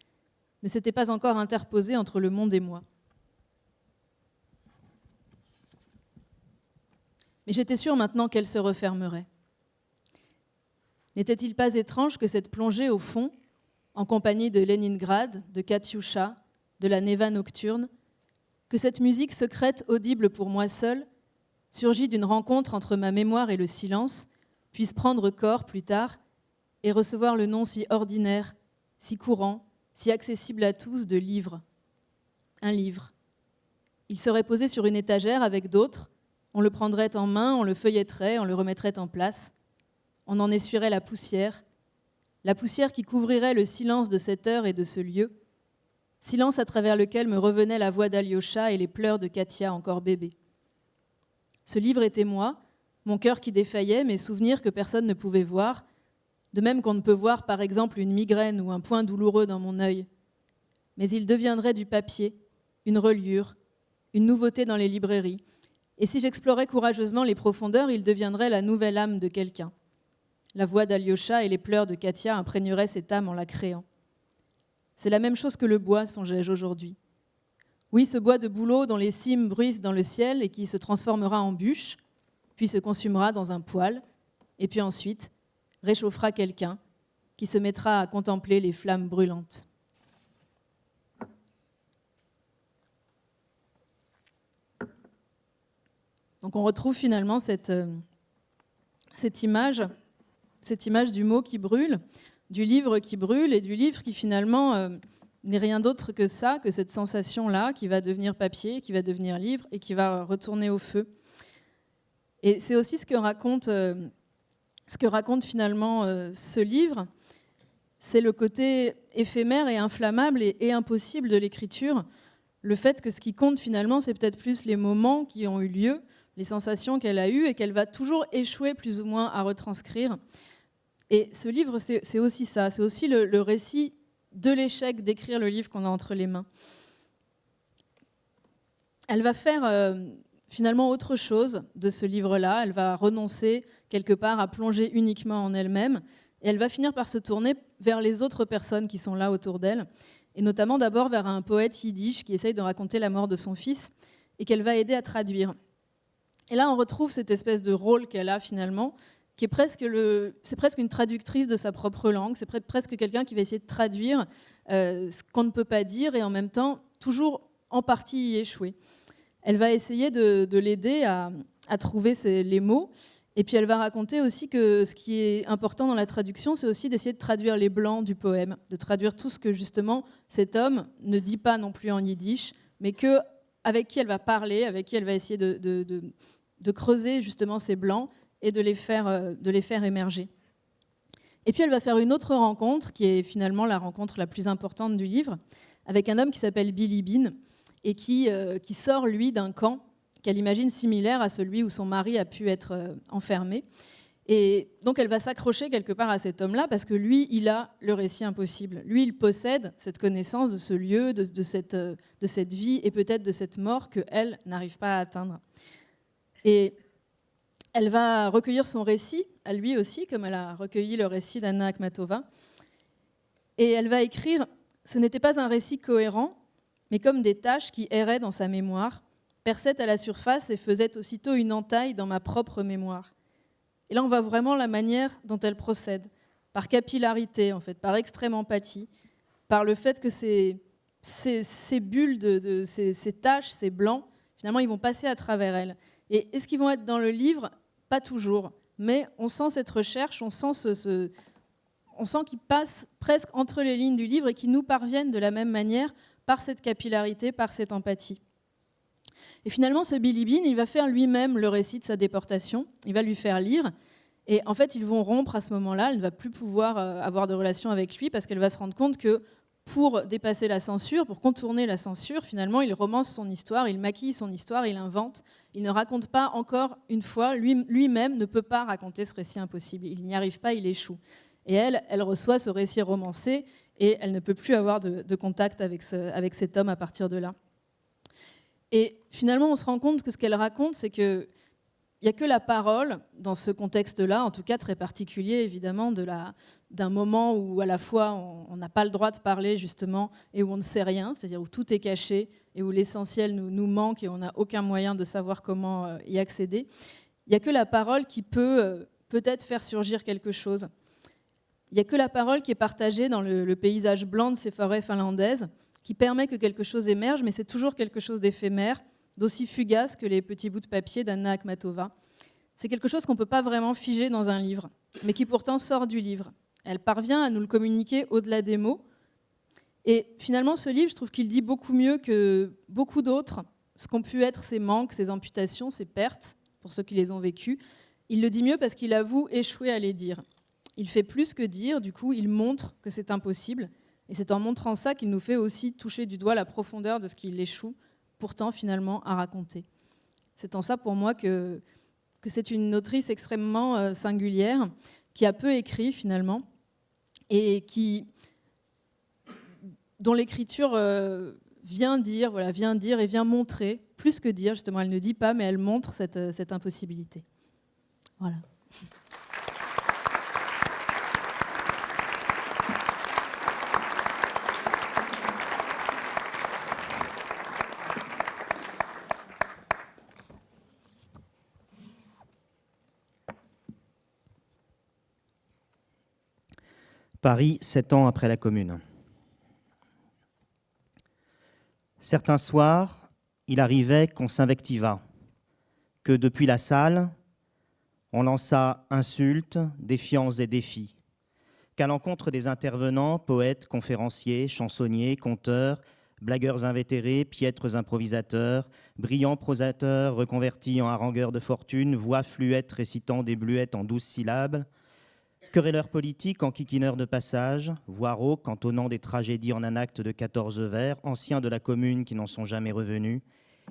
ne s'était pas encore interposée entre le monde et moi. Mais j'étais sûre maintenant qu'elle se refermerait. N'était-il pas étrange que cette plongée au fond, en compagnie de Leningrad, de Katyusha, de la Neva nocturne, que cette musique secrète audible pour moi seule, surgit d'une rencontre entre ma mémoire et le silence, puisse prendre corps plus tard et recevoir le nom si ordinaire, si courant, si accessible à tous de livre. Un livre. Il serait posé sur une étagère avec d'autres, on le prendrait en main, on le feuilletterait, on le remettrait en place, on en essuierait la poussière qui couvrirait le silence de cette heure et de ce lieu, silence à travers lequel me revenait la voix d'Alyosha et les pleurs de Katia, encore bébé. Ce livre était moi, mon cœur qui défaillait, mes souvenirs que personne ne pouvait voir, de même qu'on ne peut voir par exemple une migraine ou un point douloureux dans mon œil. Mais il deviendrait du papier, une reliure, une nouveauté dans les librairies. Et si j'explorais courageusement les profondeurs, il deviendrait la nouvelle âme de quelqu'un. La voix d'Alyosha et les pleurs de Katia imprégneraient cette âme en la créant. C'est la même chose que le bois, songeais-je aujourd'hui. Oui, ce bois de bouleau dont les cimes bruissent dans le ciel et qui se transformera en bûche, puis se consumera dans un poêle, et puis ensuite réchauffera quelqu'un qui se mettra à contempler les flammes brûlantes. Donc on retrouve finalement cette image du mot qui brûle, du livre qui brûle et du livre qui finalement n'est rien d'autre que ça, que cette sensation-là qui va devenir papier, qui va devenir livre et qui va retourner au feu. Et c'est aussi ce que raconte finalement ce livre, c'est le côté éphémère et inflammable et impossible de l'écriture, le fait que ce qui compte finalement, c'est peut-être plus les moments qui ont eu lieu, les sensations qu'elle a eues et qu'elle va toujours échouer plus ou moins à retranscrire. Et ce livre, c'est aussi ça, c'est aussi le récit de l'échec d'écrire le livre qu'on a entre les mains. Elle va faire finalement autre chose de ce livre-là, elle va renoncer quelque part à plonger uniquement en elle-même, et elle va finir par se tourner vers les autres personnes qui sont là autour d'elle, et notamment d'abord vers un poète yiddish qui essaye de raconter la mort de son fils, et qu'elle va aider à traduire. Et là, on retrouve cette espèce de rôle qu'elle a finalement, qui est c'est presque une traductrice de sa propre langue, c'est presque quelqu'un qui va essayer de traduire ce qu'on ne peut pas dire et en même temps toujours en partie y échouer. Elle va essayer de l'aider à trouver les mots, et puis elle va raconter aussi que ce qui est important dans la traduction, c'est aussi d'essayer de traduire les blancs du poème, de traduire tout ce que justement cet homme ne dit pas non plus en yiddish, mais avec qui elle va parler, avec qui elle va essayer de creuser justement ces blancs et de les faire émerger. Et puis elle va faire une autre rencontre, qui est finalement la rencontre la plus importante du livre, avec un homme qui s'appelle Billy Bean, et qui sort, lui, d'un camp qu'elle imagine similaire à celui où son mari a pu être enfermé. Et donc elle va s'accrocher quelque part à cet homme-là, parce que lui, il a le récit impossible. Lui, il possède cette connaissance de ce lieu, de cette vie, et peut-être de cette mort qu'elle n'arrive pas à atteindre. Et elle va recueillir son récit, à lui aussi, comme elle a recueilli le récit d'Anna Akhmatova. Et elle va écrire « Ce n'était pas un récit cohérent, mais comme des taches qui erraient dans sa mémoire, perçaient à la surface et faisaient aussitôt une entaille dans ma propre mémoire. » Et là, on voit vraiment la manière dont elle procède, par capillarité, en fait, par extrême empathie, par le fait que ces bulles, ces taches, ces blancs, finalement, ils vont passer à travers elle. Et est-ce qu'ils vont être dans le livre ? Pas toujours. Mais on sent cette recherche, on sent qu'ils passent presque entre les lignes du livre et qu'ils nous parviennent de la même manière par cette capillarité, par cette empathie. Et finalement, ce Billy Bean, il va faire lui-même le récit de sa déportation. Il va lui faire lire. Et en fait, ils vont rompre à ce moment-là. Elle ne va plus pouvoir avoir de relation avec lui parce qu'elle va se rendre compte que pour dépasser la censure, pour contourner la censure, finalement, il romance son histoire, il maquille son histoire, il invente. Il ne raconte pas encore une fois. Lui-même ne peut pas raconter ce récit impossible. Il n'y arrive pas, il échoue. Et elle reçoit ce récit romancé et elle ne peut plus avoir de contact avec cet homme à partir de là. Et finalement, on se rend compte que ce qu'elle raconte, c'est qu'il n'y a que la parole dans ce contexte-là, en tout cas très particulier, évidemment, d'un moment où à la fois on n'a pas le droit de parler, justement, et où on ne sait rien, c'est-à-dire où tout est caché et où l'essentiel nous manque et on n'a aucun moyen de savoir comment y accéder. Il n'y a que la parole qui peut peut-être faire surgir quelque chose. Il n'y a que la parole qui est partagée dans le paysage blanc de ces forêts finlandaises, qui permet que quelque chose émerge, mais c'est toujours quelque chose d'éphémère, d'aussi fugace que les petits bouts de papier d'Anna Akhmatova. C'est quelque chose qu'on ne peut pas vraiment figer dans un livre, mais qui pourtant sort du livre. Elle parvient à nous le communiquer au-delà des mots. Et finalement, ce livre, je trouve qu'il dit beaucoup mieux que beaucoup d'autres ce qu'ont pu être ses manques, ses amputations, ses pertes, pour ceux qui les ont vécues. Il le dit mieux parce qu'il avoue échouer à les dire. Il fait plus que dire, du coup, il montre que c'est impossible. Et c'est en montrant ça qu'il nous fait aussi toucher du doigt la profondeur de ce qu'il échoue, pourtant finalement à raconter. C'est en ça pour moi que c'est une autrice extrêmement singulière, qui a peu écrit finalement, et dont l'écriture vient dire et vient montrer, plus que dire, justement, elle ne dit pas, mais elle montre cette impossibilité. Voilà. Paris, 7 ans après la Commune. Certains soirs, il arrivait qu'on s'invectiva, que depuis la salle, on lança insultes, défiances et défis, qu'à l'encontre des intervenants, poètes, conférenciers, chansonniers, conteurs, blagueurs invétérés, piètres improvisateurs, brillants prosateurs reconvertis en harangueurs de fortune, voix fluettes récitant des bluettes en 12 syllabes, querelleurs politiques en kikineurs de passage, voix rauques entonnant des tragédies en un acte de 14 vers, anciens de la Commune qui n'en sont jamais revenus,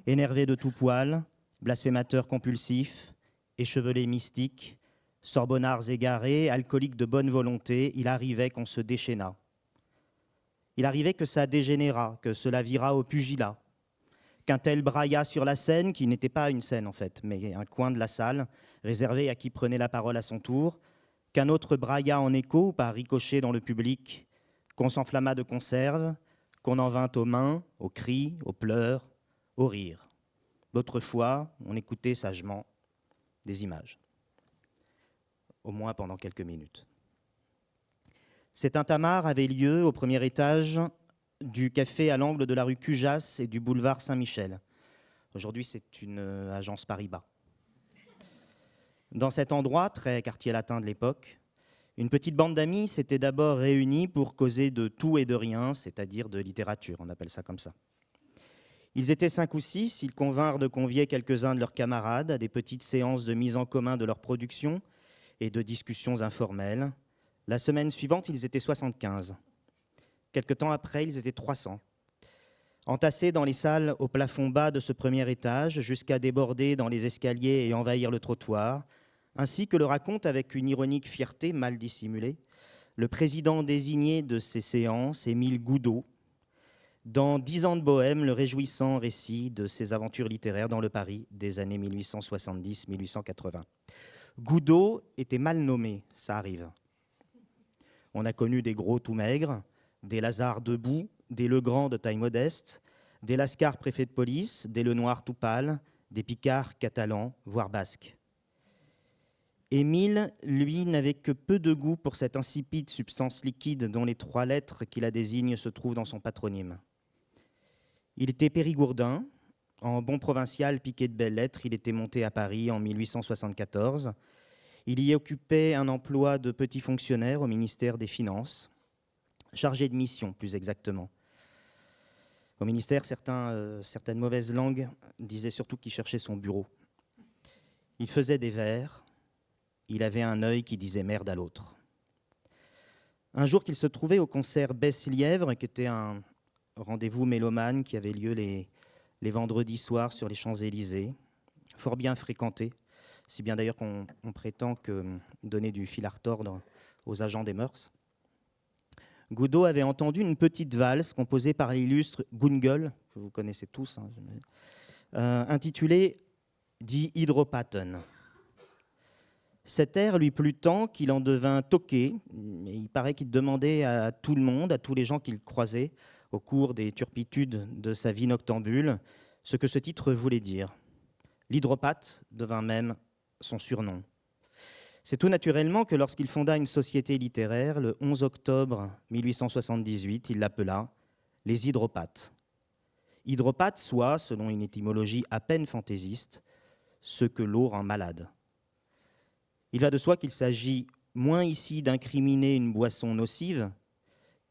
énervés de tout poil, blasphémateurs compulsifs, échevelés mystiques, sorbonnards égarés, alcooliques de bonne volonté, il arrivait qu'on se déchaînât. Il arrivait que ça dégénéra, que cela vira au pugilat, qu'un tel brailla sur la scène, qui n'était pas une scène en fait, mais un coin de la salle, réservé à qui prenait la parole à son tour, qu'un autre brailla en écho ou par ricochet dans le public, qu'on s'enflamma de conserve, qu'on en vint aux mains, aux cris, aux pleurs, aux rires. D'autres fois, on écoutait sagement des images, au moins pendant quelques minutes. Cet tintamarre avait lieu au premier étage du café à l'angle de la rue Cujas et du boulevard Saint-Michel. Aujourd'hui, c'est une agence Paribas. Dans cet endroit, très quartier latin de l'époque, une petite bande d'amis s'était d'abord réunie pour causer de tout et de rien, c'est-à-dire de littérature, on appelle ça comme ça. Ils étaient 5 ou 6, ils convinrent de convier quelques-uns de leurs camarades à des petites séances de mise en commun de leur production et de discussions informelles. La semaine suivante, ils étaient 75. Quelque temps après, ils étaient 300. Entassés dans les salles au plafond bas de ce premier étage, jusqu'à déborder dans les escaliers et envahir le trottoir, ainsi que le raconte avec une ironique fierté mal dissimulée le président désigné de ces séances, Émile Goudot, dans 10 ans de bohème, le réjouissant récit de ses aventures littéraires dans le Paris des années 1870-1880. Goudot était mal nommé, ça arrive. On a connu des gros tout maigres, des Lazare debout, des Legrand de taille modeste, des Lascar préfet de police, des Lenoir tout pâle, des Picard catalans, voire basques. Émile, lui, n'avait que peu de goût pour cette insipide substance liquide dont les 3 lettres qui la désignent se trouvent dans son patronyme. Il était périgourdin, en bon provincial piqué de belles lettres, il était monté à Paris en 1874. Il y occupait un emploi de petit fonctionnaire au ministère des Finances, chargé de mission plus exactement. Au ministère, certaines mauvaises langues disaient surtout qu'il cherchait son bureau. Il faisait des vers. Il avait un œil qui disait merde à l'autre. Un jour qu'il se trouvait au concert Besse-Lièvre, qui était un rendez-vous mélomane qui avait lieu les vendredis soirs sur les Champs-Élysées, fort bien fréquenté, si bien d'ailleurs qu'on prétend que donner du fil à retordre aux agents des mœurs. Goudot avait entendu une petite valse composée par l'illustre Gungel, que vous connaissez tous, intitulée « Die Hydropaten ». Cet air lui plut tant qu'il en devint toqué, et il paraît qu'il demandait à tout le monde, à tous les gens qu'il croisait au cours des turpitudes de sa vie noctambule, ce que ce titre voulait dire. L'hydropathe devint même son surnom. C'est tout naturellement que lorsqu'il fonda une société littéraire, le 11 octobre 1878, il l'appela les Hydropathes. Hydropathe soit, selon une étymologie à peine fantaisiste, ce que l'eau rend malade. Il va de soi qu'il s'agit moins ici d'incriminer une boisson nocive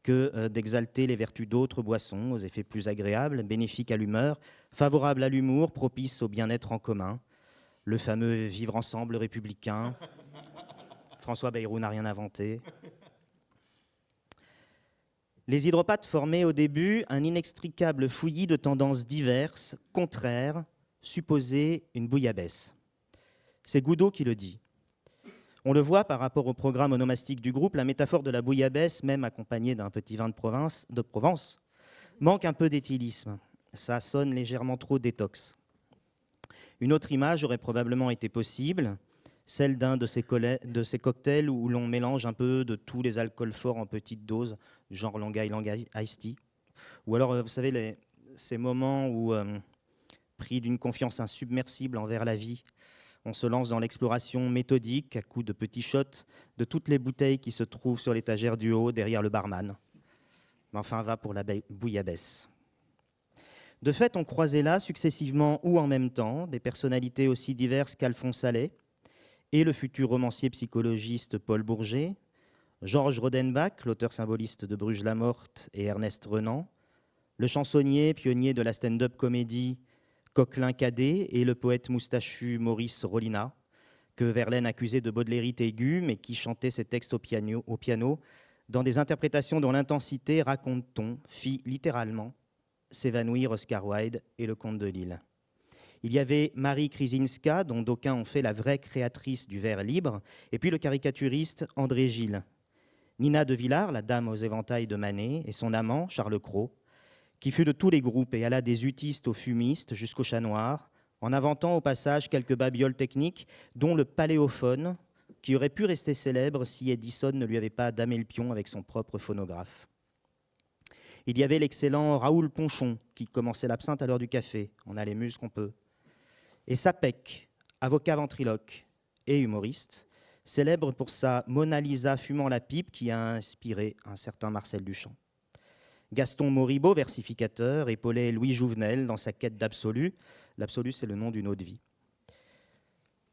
que d'exalter les vertus d'autres boissons aux effets plus agréables, bénéfiques à l'humeur, favorables à l'humour, propices au bien-être en commun, le fameux vivre ensemble républicain. François Bayrou n'a rien inventé. Les Hydropathes formaient au début un inextricable fouillis de tendances diverses, contraires, supposées une bouillabaisse. C'est Goudot qui le dit. On le voit par rapport au programme onomastique du groupe, la métaphore de la bouillabaisse, même accompagnée d'un petit vin de Provence, manque un peu d'éthylisme. Ça sonne légèrement trop détox. Une autre image aurait probablement été possible, celle d'un de ces cocktails où l'on mélange un peu de tous les alcools forts en petites doses, genre Long Island Iced Tea. Ou alors, vous savez, ces moments où, pris d'une confiance insubmersible envers la vie, on se lance dans l'exploration méthodique à coups de petits shots de toutes les bouteilles qui se trouvent sur l'étagère du haut derrière le barman. Mais enfin, va pour la bouillabaisse. De fait, on croisait là successivement ou en même temps des personnalités aussi diverses qu'Alphonse Allais et le futur romancier psychologiste Paul Bourget, Georges Rodenbach, l'auteur symboliste de Bruges-la-Morte et Ernest Renan, le chansonnier pionnier de la stand-up comédie Coquelin-Cadet et le poète moustachu Maurice Rollina, que Verlaine accusait de baudelairite aiguë, mais qui chantait ses textes au piano dans des interprétations dont l'intensité, raconte-t-on, fit littéralement s'évanouir Oscar Wilde et le comte de Lille. Il y avait Marie Krizinska, dont d'aucuns ont fait la vraie créatrice du vers libre, et puis le caricaturiste André Gide. Nina de Villars, la dame aux éventails de Manet, et son amant, Charles Cros, qui fut de tous les groupes et alla des utistes aux fumistes jusqu'au chat noir, en inventant au passage quelques babioles techniques, dont le paléophone, qui aurait pu rester célèbre si Edison ne lui avait pas damé le pion avec son propre phonographe. Il y avait l'excellent Raoul Ponchon, qui commençait l'absinthe à l'heure du café, on a les muses qu'on peut, et Sapec, avocat ventriloque et humoriste, célèbre pour sa Mona Lisa fumant la pipe qui a inspiré un certain Marcel Duchamp. Gaston Moribaud, versificateur, épaulait Louis Jouvenel dans sa quête d'absolu. L'absolu, c'est le nom d'une eau de vie.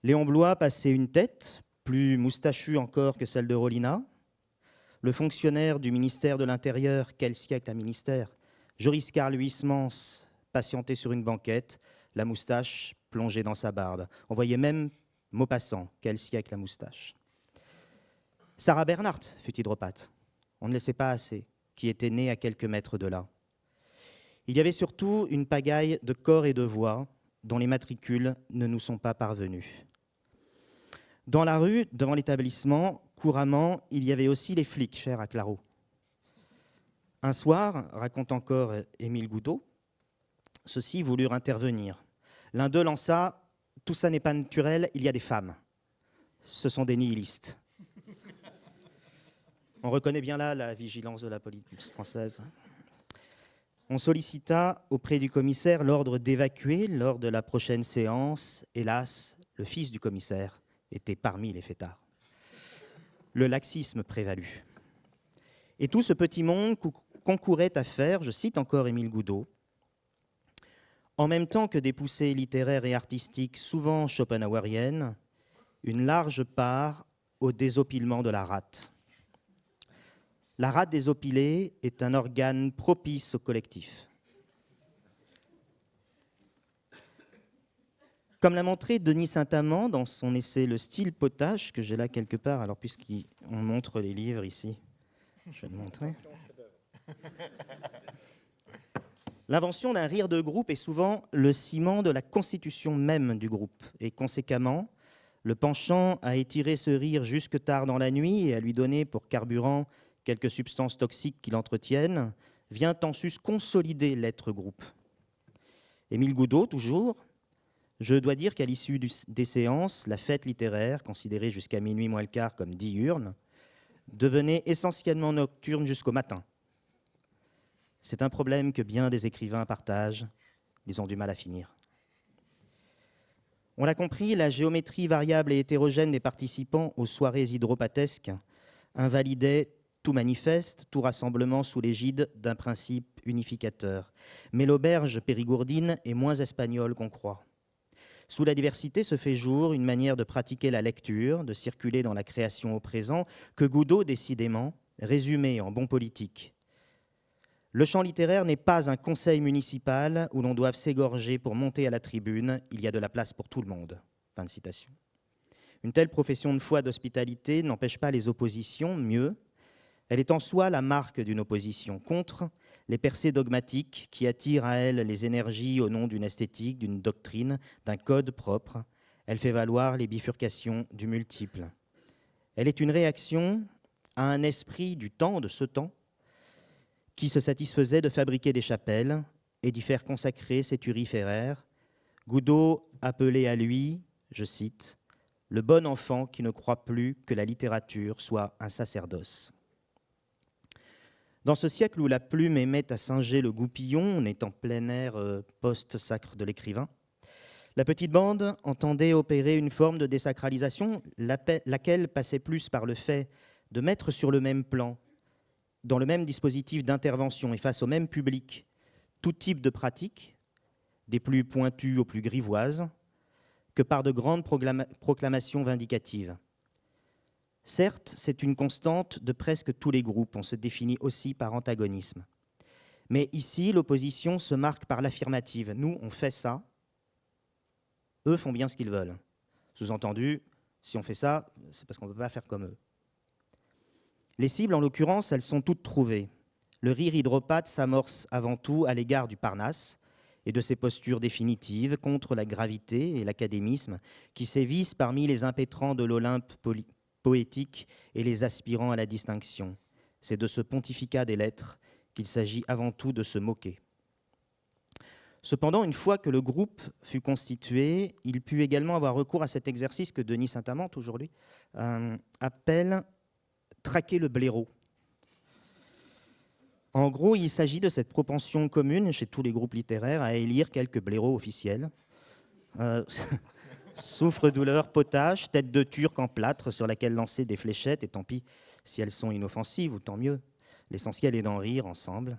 Léon Bloy passait une tête, plus moustachue encore que celle de Rollina. Le fonctionnaire du ministère de l'Intérieur, quel siècle à ministère, Joris Carl Huysmans, patienté sur une banquette, la moustache plongée dans sa barbe. On voyait même Maupassant, quel siècle à moustache. Sarah Bernhardt fut hydropathe. On ne le sait pas assez, qui était née à quelques mètres de là. Il y avait surtout une pagaille de corps et de voix dont les matricules ne nous sont pas parvenus. Dans la rue, devant l'établissement, couramment, il y avait aussi les flics, chers à Claro. Un soir, raconte encore Émile Goudot, ceux-ci voulurent intervenir. L'un d'eux lança « Tout ça n'est pas naturel, il y a des femmes. Ce sont des nihilistes. » On reconnaît bien là la vigilance de la police française. On sollicita auprès du commissaire l'ordre d'évacuer lors de la prochaine séance. Hélas, le fils du commissaire était parmi les fêtards. Le laxisme prévalut. Et tout ce petit monde concourait à faire, je cite encore Émile Goudot, en même temps que des poussées littéraires et artistiques souvent schopenhaueriennes, une large part au désopilement de la rate. La rate désopilée est un organe propice au collectif. Comme l'a montré Denis Saint-Amand dans son essai « Le style potache », que j'ai là quelque part, alors puisqu'on montre les livres ici, je vais le montrer. L'invention d'un rire de groupe est souvent le ciment de la constitution même du groupe. Et conséquemment, le penchant à étirer ce rire jusque tard dans la nuit et à lui donner pour carburant quelques substances toxiques qui l'entretiennent, vient en sus consolider l'être groupe. Émile Goudot, toujours, je dois dire qu'à l'issue des séances, la fête littéraire, considérée jusqu'à minuit moins le quart comme diurne, devenait essentiellement nocturne jusqu'au matin. C'est un problème que bien des écrivains partagent, ils ont du mal à finir. On l'a compris, la géométrie variable et hétérogène des participants aux soirées hydropatesques invalidait tout manifeste, tout rassemblement sous l'égide d'un principe unificateur. Mais l'auberge périgourdine est moins espagnole qu'on croit. Sous la diversité se fait jour une manière de pratiquer la lecture, de circuler dans la création au présent, que Goudot, décidément, résumait en bon politique. Le champ littéraire n'est pas un conseil municipal où l'on doit s'égorger pour monter à la tribune. Il y a de la place pour tout le monde. Fin de citation. Une telle profession de foi d'hospitalité n'empêche pas les oppositions, mieux, elle est en soi la marque d'une opposition contre les percées dogmatiques qui attirent à elle les énergies au nom d'une esthétique, d'une doctrine, d'un code propre. Elle fait valoir les bifurcations du multiple. Elle est une réaction à un esprit du temps, de ce temps, qui se satisfaisait de fabriquer des chapelles et d'y faire consacrer ses turiféraires. Goudot appelait à lui, je cite, « le bon enfant qui ne croit plus que la littérature soit un sacerdoce ». Dans ce siècle où la plume aimait à singer le goupillon, on est en plein air post-sacre de l'écrivain, la petite bande entendait opérer une forme de désacralisation, laquelle passait plus par le fait de mettre sur le même plan, dans le même dispositif d'intervention et face au même public, tout type de pratiques, des plus pointues aux plus grivoises, que par de grandes proclamations vindicatives. Certes, c'est une constante de presque tous les groupes, on se définit aussi par antagonisme. Mais ici, l'opposition se marque par l'affirmative. Nous, on fait ça, eux font bien ce qu'ils veulent. Sous-entendu, si on fait ça, c'est parce qu'on ne peut pas faire comme eux. Les cibles, en l'occurrence, elles sont toutes trouvées. Le rire hydropathe s'amorce avant tout à l'égard du Parnasse et de ses postures définitives contre la gravité et l'académisme qui sévissent parmi les impétrants de l'Olympe poétique et les aspirants à la distinction. C'est de ce pontificat des lettres qu'il s'agit avant tout de se moquer. Cependant, une fois que le groupe fut constitué, il put également avoir recours à cet exercice que Denis Saint-Amand, aujourd'hui, appelle « traquer le blaireau ». En gros, il s'agit de cette propension commune chez tous les groupes littéraires à élire quelques blaireaux officiels. Souffre-douleur, potache, tête de turc en plâtre sur laquelle lancer des fléchettes, et tant pis si elles sont inoffensives, ou tant mieux. L'essentiel est d'en rire ensemble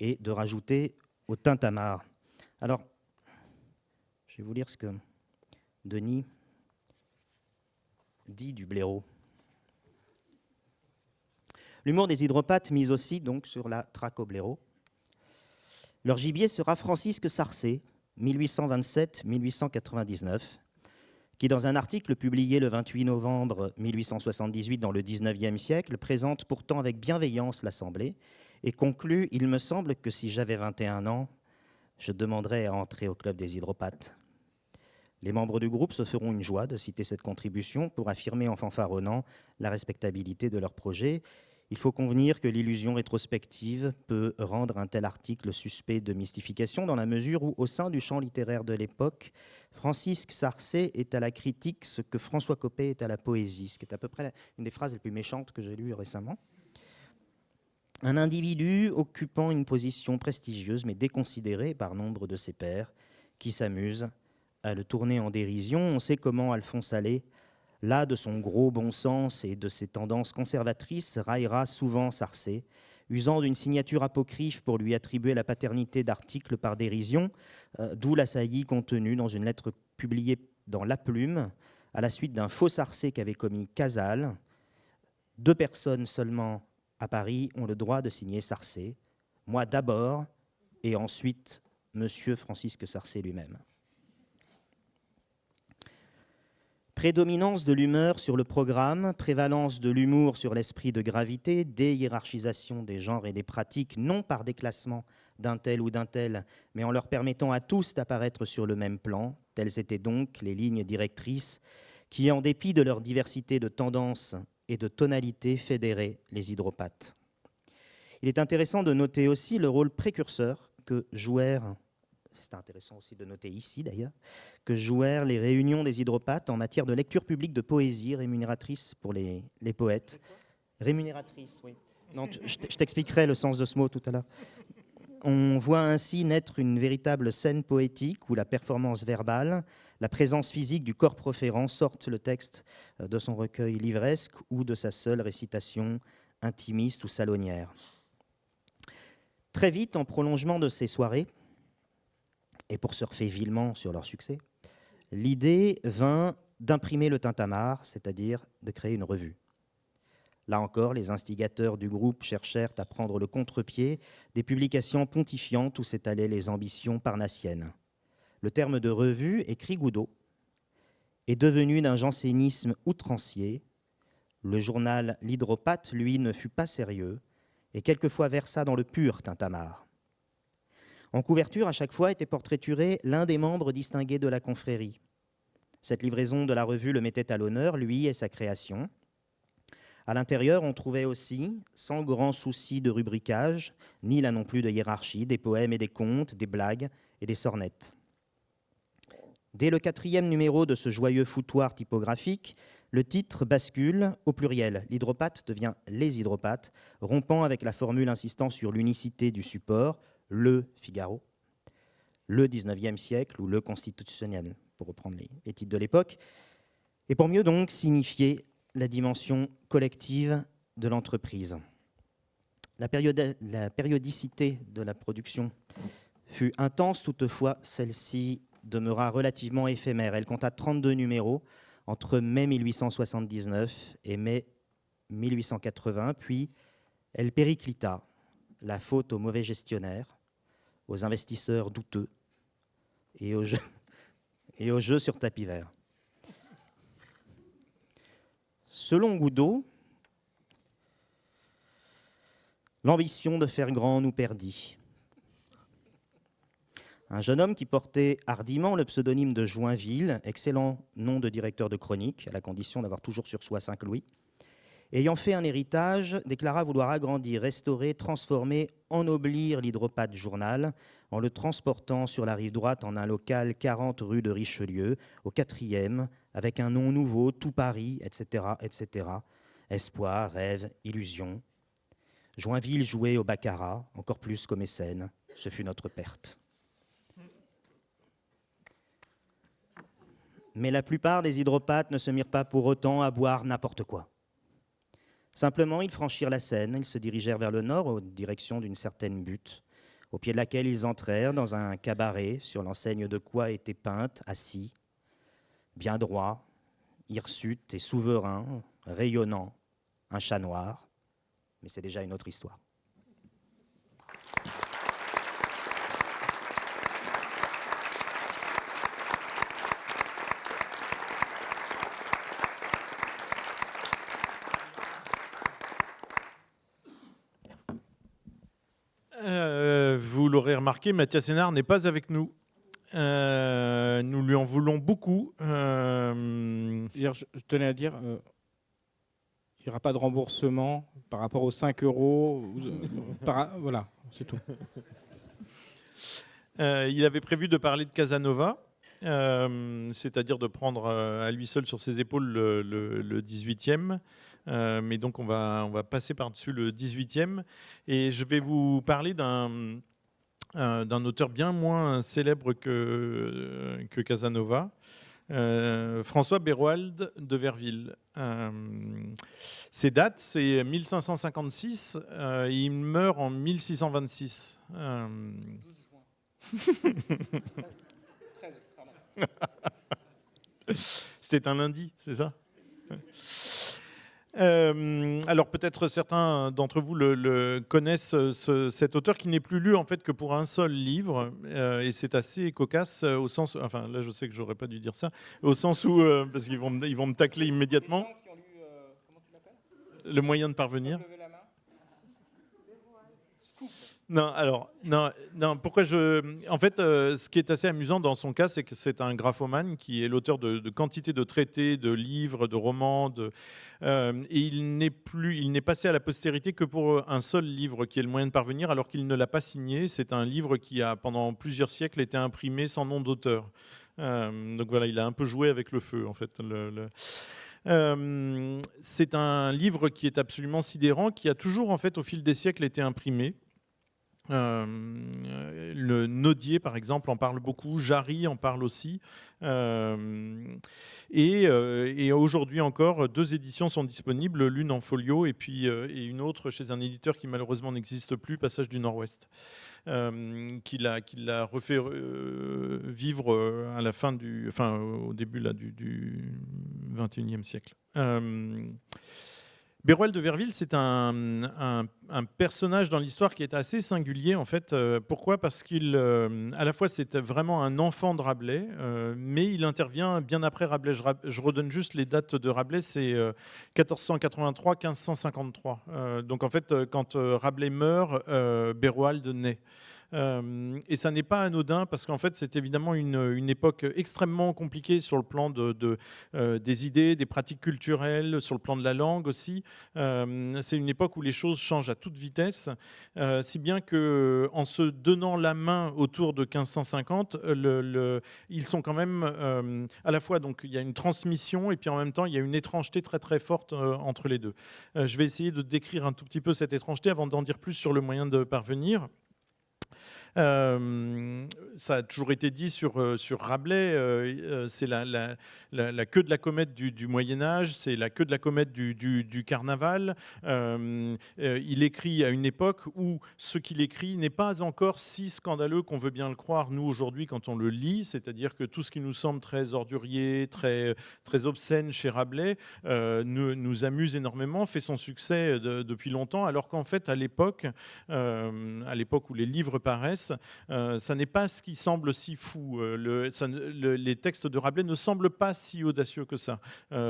et de rajouter au tintamarre. Alors, je vais vous lire ce que Denis dit du blaireau. L'humour des hydropathes mise aussi donc sur la traque au blaireau. Leur gibier sera Francisque Sarcey, 1827-1899, qui, dans un article publié le 28 novembre 1878 dans le XIXe siècle, présente pourtant avec bienveillance l'Assemblée et conclut « Il me semble que si j'avais 21 ans, je demanderais à entrer au club des hydropathes. » Les membres du groupe se feront une joie de citer cette contribution pour affirmer en fanfaronnant la respectabilité de leur projet. Il faut convenir que l'illusion rétrospective peut rendre un tel article suspect de mystification dans la mesure où, au sein du champ littéraire de l'époque, Francisque Sarcey est à la critique ce que François Coppée est à la poésie, ce qui est à peu près une des phrases les plus méchantes que j'ai lues récemment. Un individu occupant une position prestigieuse mais déconsidérée par nombre de ses pairs qui s'amusent à le tourner en dérision. On sait comment Alphonse Allais, là de son gros bon sens et de ses tendances conservatrices, raillera souvent Sarcey, usant d'une signature apocryphe pour lui attribuer la paternité d'articles par dérision, d'où la saillie contenue dans une lettre publiée dans La Plume, à la suite d'un faux Sarcey qu'avait commis Casal. 2 personnes seulement à Paris ont le droit de signer Sarcey, moi d'abord, et ensuite Monsieur Francisque Sarcey lui-même. Prédominance de l'humeur sur le programme, prévalence de l'humour sur l'esprit de gravité, déhiérarchisation des genres et des pratiques, non par déclassement d'un tel ou d'un tel, mais en leur permettant à tous d'apparaître sur le même plan. Telles étaient donc les lignes directrices qui, en dépit de leur diversité de tendances et de tonalités, fédéraient les hydropathes. Il est intéressant de noter aussi le rôle précurseur que jouèrent, c'est intéressant aussi de noter ici d'ailleurs, que jouèrent les réunions des hydropathes en matière de lecture publique de poésie rémunératrice pour les poètes. Rémunératrice, oui. Non, je t'expliquerai le sens de ce mot tout à l'heure. On voit ainsi naître une véritable scène poétique où la performance verbale, la présence physique du corps proférant sorte le texte de son recueil livresque ou de sa seule récitation intimiste ou salonière. Très vite, en prolongement de ces soirées, et pour surfer vilement sur leur succès, l'idée vint d'imprimer le tintamarre, c'est-à-dire de créer une revue. Là encore, les instigateurs du groupe cherchèrent à prendre le contre-pied des publications pontifiantes où s'étalaient les ambitions parnassiennes. Le terme de revue, écrit Goudot, est devenu d'un jansénisme outrancier. Le journal L'Hydropathe, lui, ne fut pas sérieux et quelquefois versa dans le pur tintamarre. En couverture, à chaque fois, était portraituré l'un des membres distingués de la confrérie. Cette livraison de la revue le mettait à l'honneur, lui et sa création. À l'intérieur, on trouvait aussi, sans grand souci de rubricage, ni là non plus de hiérarchie, des poèmes et des contes, des blagues et des sornettes. Dès le 4e numéro de ce joyeux foutoir typographique, le titre bascule au pluriel. L'Hydropathe devient les Hydropathes, rompant avec la formule insistant sur l'unicité du support, le Figaro, le 19e siècle ou le constitutionnel, pour reprendre les titres de l'époque, et pour mieux donc signifier la dimension collective de l'entreprise. La périodicité de la production fut intense, toutefois celle-ci demeura relativement éphémère. Elle compta 32 numéros entre mai 1879 et mai 1880, puis elle périclita, la faute aux mauvais gestionnaires, aux investisseurs douteux et aux jeux sur tapis vert. Selon Goudot, l'ambition de faire grand nous perdit. Un jeune homme qui portait hardiment le pseudonyme de Joinville, excellent nom de directeur de chronique, à la condition d'avoir toujours sur soi 5 louis, ayant fait un héritage, déclara vouloir agrandir, restaurer, transformer, ennoblir l'Hydropathe journal en le transportant sur la rive droite en un local 40 rue de Richelieu, au 4e, avec un nom nouveau, tout Paris, etc., etc. Espoir, rêve, illusion. Joinville jouait au baccarat, encore plus qu'au mécène. Ce fut notre perte. Mais la plupart des hydropathes ne se mirent pas pour autant à boire n'importe quoi. Simplement, ils franchirent la Seine, ils se dirigèrent vers le nord, en direction d'une certaine butte, au pied de laquelle ils entrèrent dans un cabaret sur l'enseigne de quoi était peinte, assis, bien droit, hirsute et souverain, rayonnant, un chat noir. Mais c'est déjà une autre histoire. Vous l'aurez remarqué, Mathias Sénard n'est pas avec nous. Nous lui en voulons beaucoup. D'ailleurs, je tenais à dire, il n'y aura pas de remboursement par rapport aux 5 €. Voilà, c'est tout. Il avait prévu de parler de Casanova, c'est-à-dire de prendre à lui seul sur ses épaules le 18e. Mais donc on va passer par-dessus le 18e. Et je vais vous parler d'un auteur bien moins célèbre que Casanova, François Béroald de Verville. Ses dates, c'est 1556, et il meurt en 1626. 12 juin. 13, pardon. C'était un lundi, c'est ça ? Alors peut-être certains d'entre vous le connaissent, cet auteur qui n'est plus lu en fait que pour un seul livre, et c'est assez cocasse au sens, enfin là je sais que j'aurais pas dû dire ça, au sens où parce qu'ils vont me tacler immédiatement. Les gens qui ont lu, comment tu l'appelles ? Le moyen de parvenir. Levez la main. Scoop. Non, alors, non, pourquoi en fait, ce qui est assez amusant dans son cas, c'est que c'est un graphomane qui est l'auteur de quantité de traités, de livres, de romans, et il n'est passé à la postérité que pour un seul livre qui est le moyen de parvenir, alors qu'il ne l'a pas signé. C'est un livre qui a, pendant plusieurs siècles, été imprimé sans nom d'auteur. Donc voilà, il a un peu joué avec le feu, en fait. C'est un livre qui est absolument sidérant, qui a toujours, en fait, au fil des siècles, été imprimé. Nodier, par exemple, en parle beaucoup. Jarry en parle aussi. Et aujourd'hui encore, 2 éditions sont disponibles, l'une en folio et une autre chez un éditeur qui malheureusement n'existe plus, Passage du Nord-Ouest, qui l'a refait vivre à la fin au début là, du XXIe siècle. Beroald de Verville, c'est un personnage dans l'histoire qui est assez singulier en fait. Pourquoi ? Parce qu'il, à la fois, c'était vraiment un enfant de Rabelais, mais il intervient bien après Rabelais. Je redonne juste les dates de Rabelais, c'est 1483-1553. Donc en fait, quand Rabelais meurt, Beroald naît. Et ça n'est pas anodin parce qu'en fait c'est évidemment une époque extrêmement compliquée sur le plan des idées, des pratiques culturelles, sur le plan de la langue aussi. C'est une époque où les choses changent à toute vitesse, si bien que en se donnant la main autour de 1550, ils sont quand même à la fois, donc il y a une transmission et puis en même temps il y a une étrangeté très très forte entre les deux. Je vais essayer de décrire un tout petit peu cette étrangeté avant d'en dire plus sur le moyen de parvenir. Ça a toujours été dit sur Rabelais, c'est la queue de la comète du Moyen-Âge, c'est la queue de la comète du carnaval. Il écrit à une époque où ce qu'il écrit n'est pas encore si scandaleux qu'on veut bien le croire, nous, aujourd'hui, quand on le lit. C'est-à-dire que tout ce qui nous semble très ordurier, très, très obscène chez Rabelais, nous amuse énormément, fait son succès depuis longtemps, alors qu'en fait, à l'époque où les livres paraissent, ça n'est pas ce qui semble si fou. Les textes de Rabelais ne semblent pas si audacieux que ça.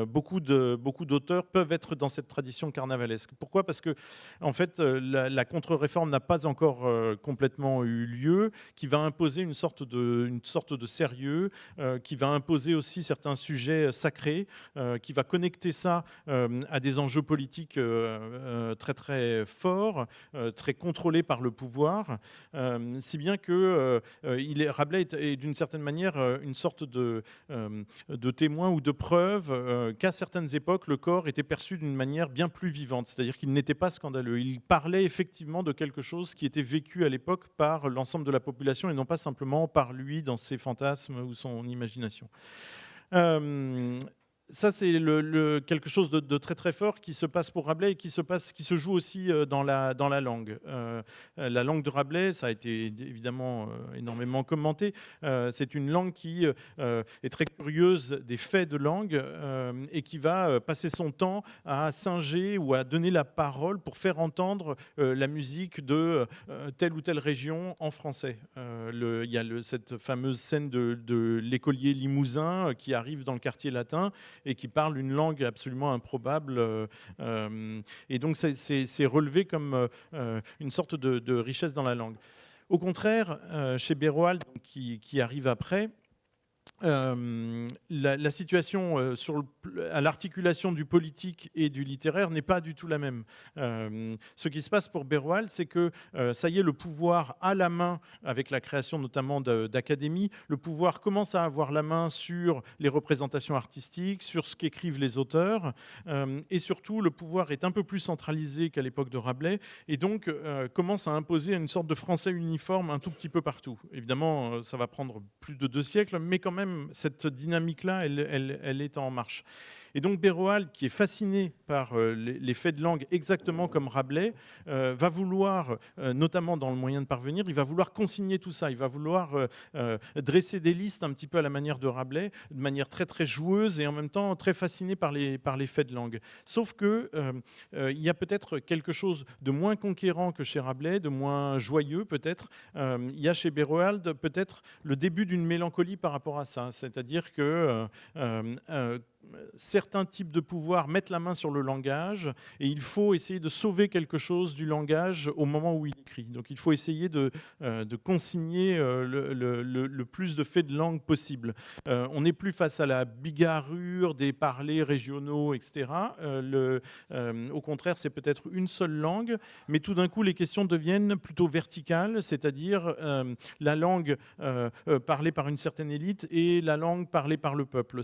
Beaucoup d'auteurs peuvent être dans cette tradition carnavalesque. Pourquoi ? Parce que en fait, la contre-réforme n'a pas encore complètement eu lieu, qui va imposer une sorte de sérieux, qui va imposer aussi certains sujets sacrés, qui va connecter ça à des enjeux politiques très très forts, très contrôlés par le pouvoir. Si bien que Rabelais est d'une certaine manière une sorte de témoin ou de preuve qu'à certaines époques, le corps était perçu d'une manière bien plus vivante, c'est-à-dire qu'il n'était pas scandaleux. Il parlait effectivement de quelque chose qui était vécu à l'époque par l'ensemble de la population et non pas simplement par lui dans ses fantasmes ou son imagination. Ça, c'est quelque chose de très très fort qui se passe pour Rabelais et qui se joue aussi dans la langue. La langue de Rabelais, ça a été évidemment énormément commenté. C'est une langue qui est très curieuse des faits de langue et qui va passer son temps à singer ou à donner la parole pour faire entendre la musique de telle ou telle région en français. Il y a cette fameuse scène de l'écolier limousin qui arrive dans le quartier latin et qui parle une langue absolument improbable. Et donc, c'est relevé comme une sorte de richesse dans la langue. Au contraire, chez Beroald, qui arrive après, la situation à l'articulation du politique et du littéraire n'est pas du tout la même. Ce qui se passe pour Beroald, c'est que ça y est, le pouvoir a la main, avec la création notamment d'académies, le pouvoir commence à avoir la main sur les représentations artistiques, sur ce qu'écrivent les auteurs, et surtout le pouvoir est un peu plus centralisé qu'à l'époque de Rabelais, et donc commence à imposer une sorte de français uniforme un tout petit peu partout. Évidemment, ça va prendre plus de 2 siècles, mais quand même, cette dynamique-là, elle est en marche. Et donc Beroald, qui est fasciné par les faits de langue exactement comme Rabelais, va vouloir, notamment dans le moyen de parvenir, il va vouloir consigner tout ça, il va vouloir dresser des listes un petit peu à la manière de Rabelais, de manière très très joueuse et en même temps très fasciné par les faits de langue. Sauf que il y a peut-être quelque chose de moins conquérant que chez Rabelais, de moins joyeux peut-être. Il y a chez Beroald peut-être le début d'une mélancolie par rapport à ça, c'est-à-dire que certains types de pouvoirs mettent la main sur le langage et il faut essayer de sauver quelque chose du langage au moment où il écrit. Donc il faut essayer de consigner le plus de faits de langue possible. On n'est plus face à la bigarrure des parlers régionaux, etc. Au contraire, c'est peut-être une seule langue, mais tout d'un coup, les questions deviennent plutôt verticales, c'est-à-dire la langue parlée par une certaine élite et la langue parlée par le peuple.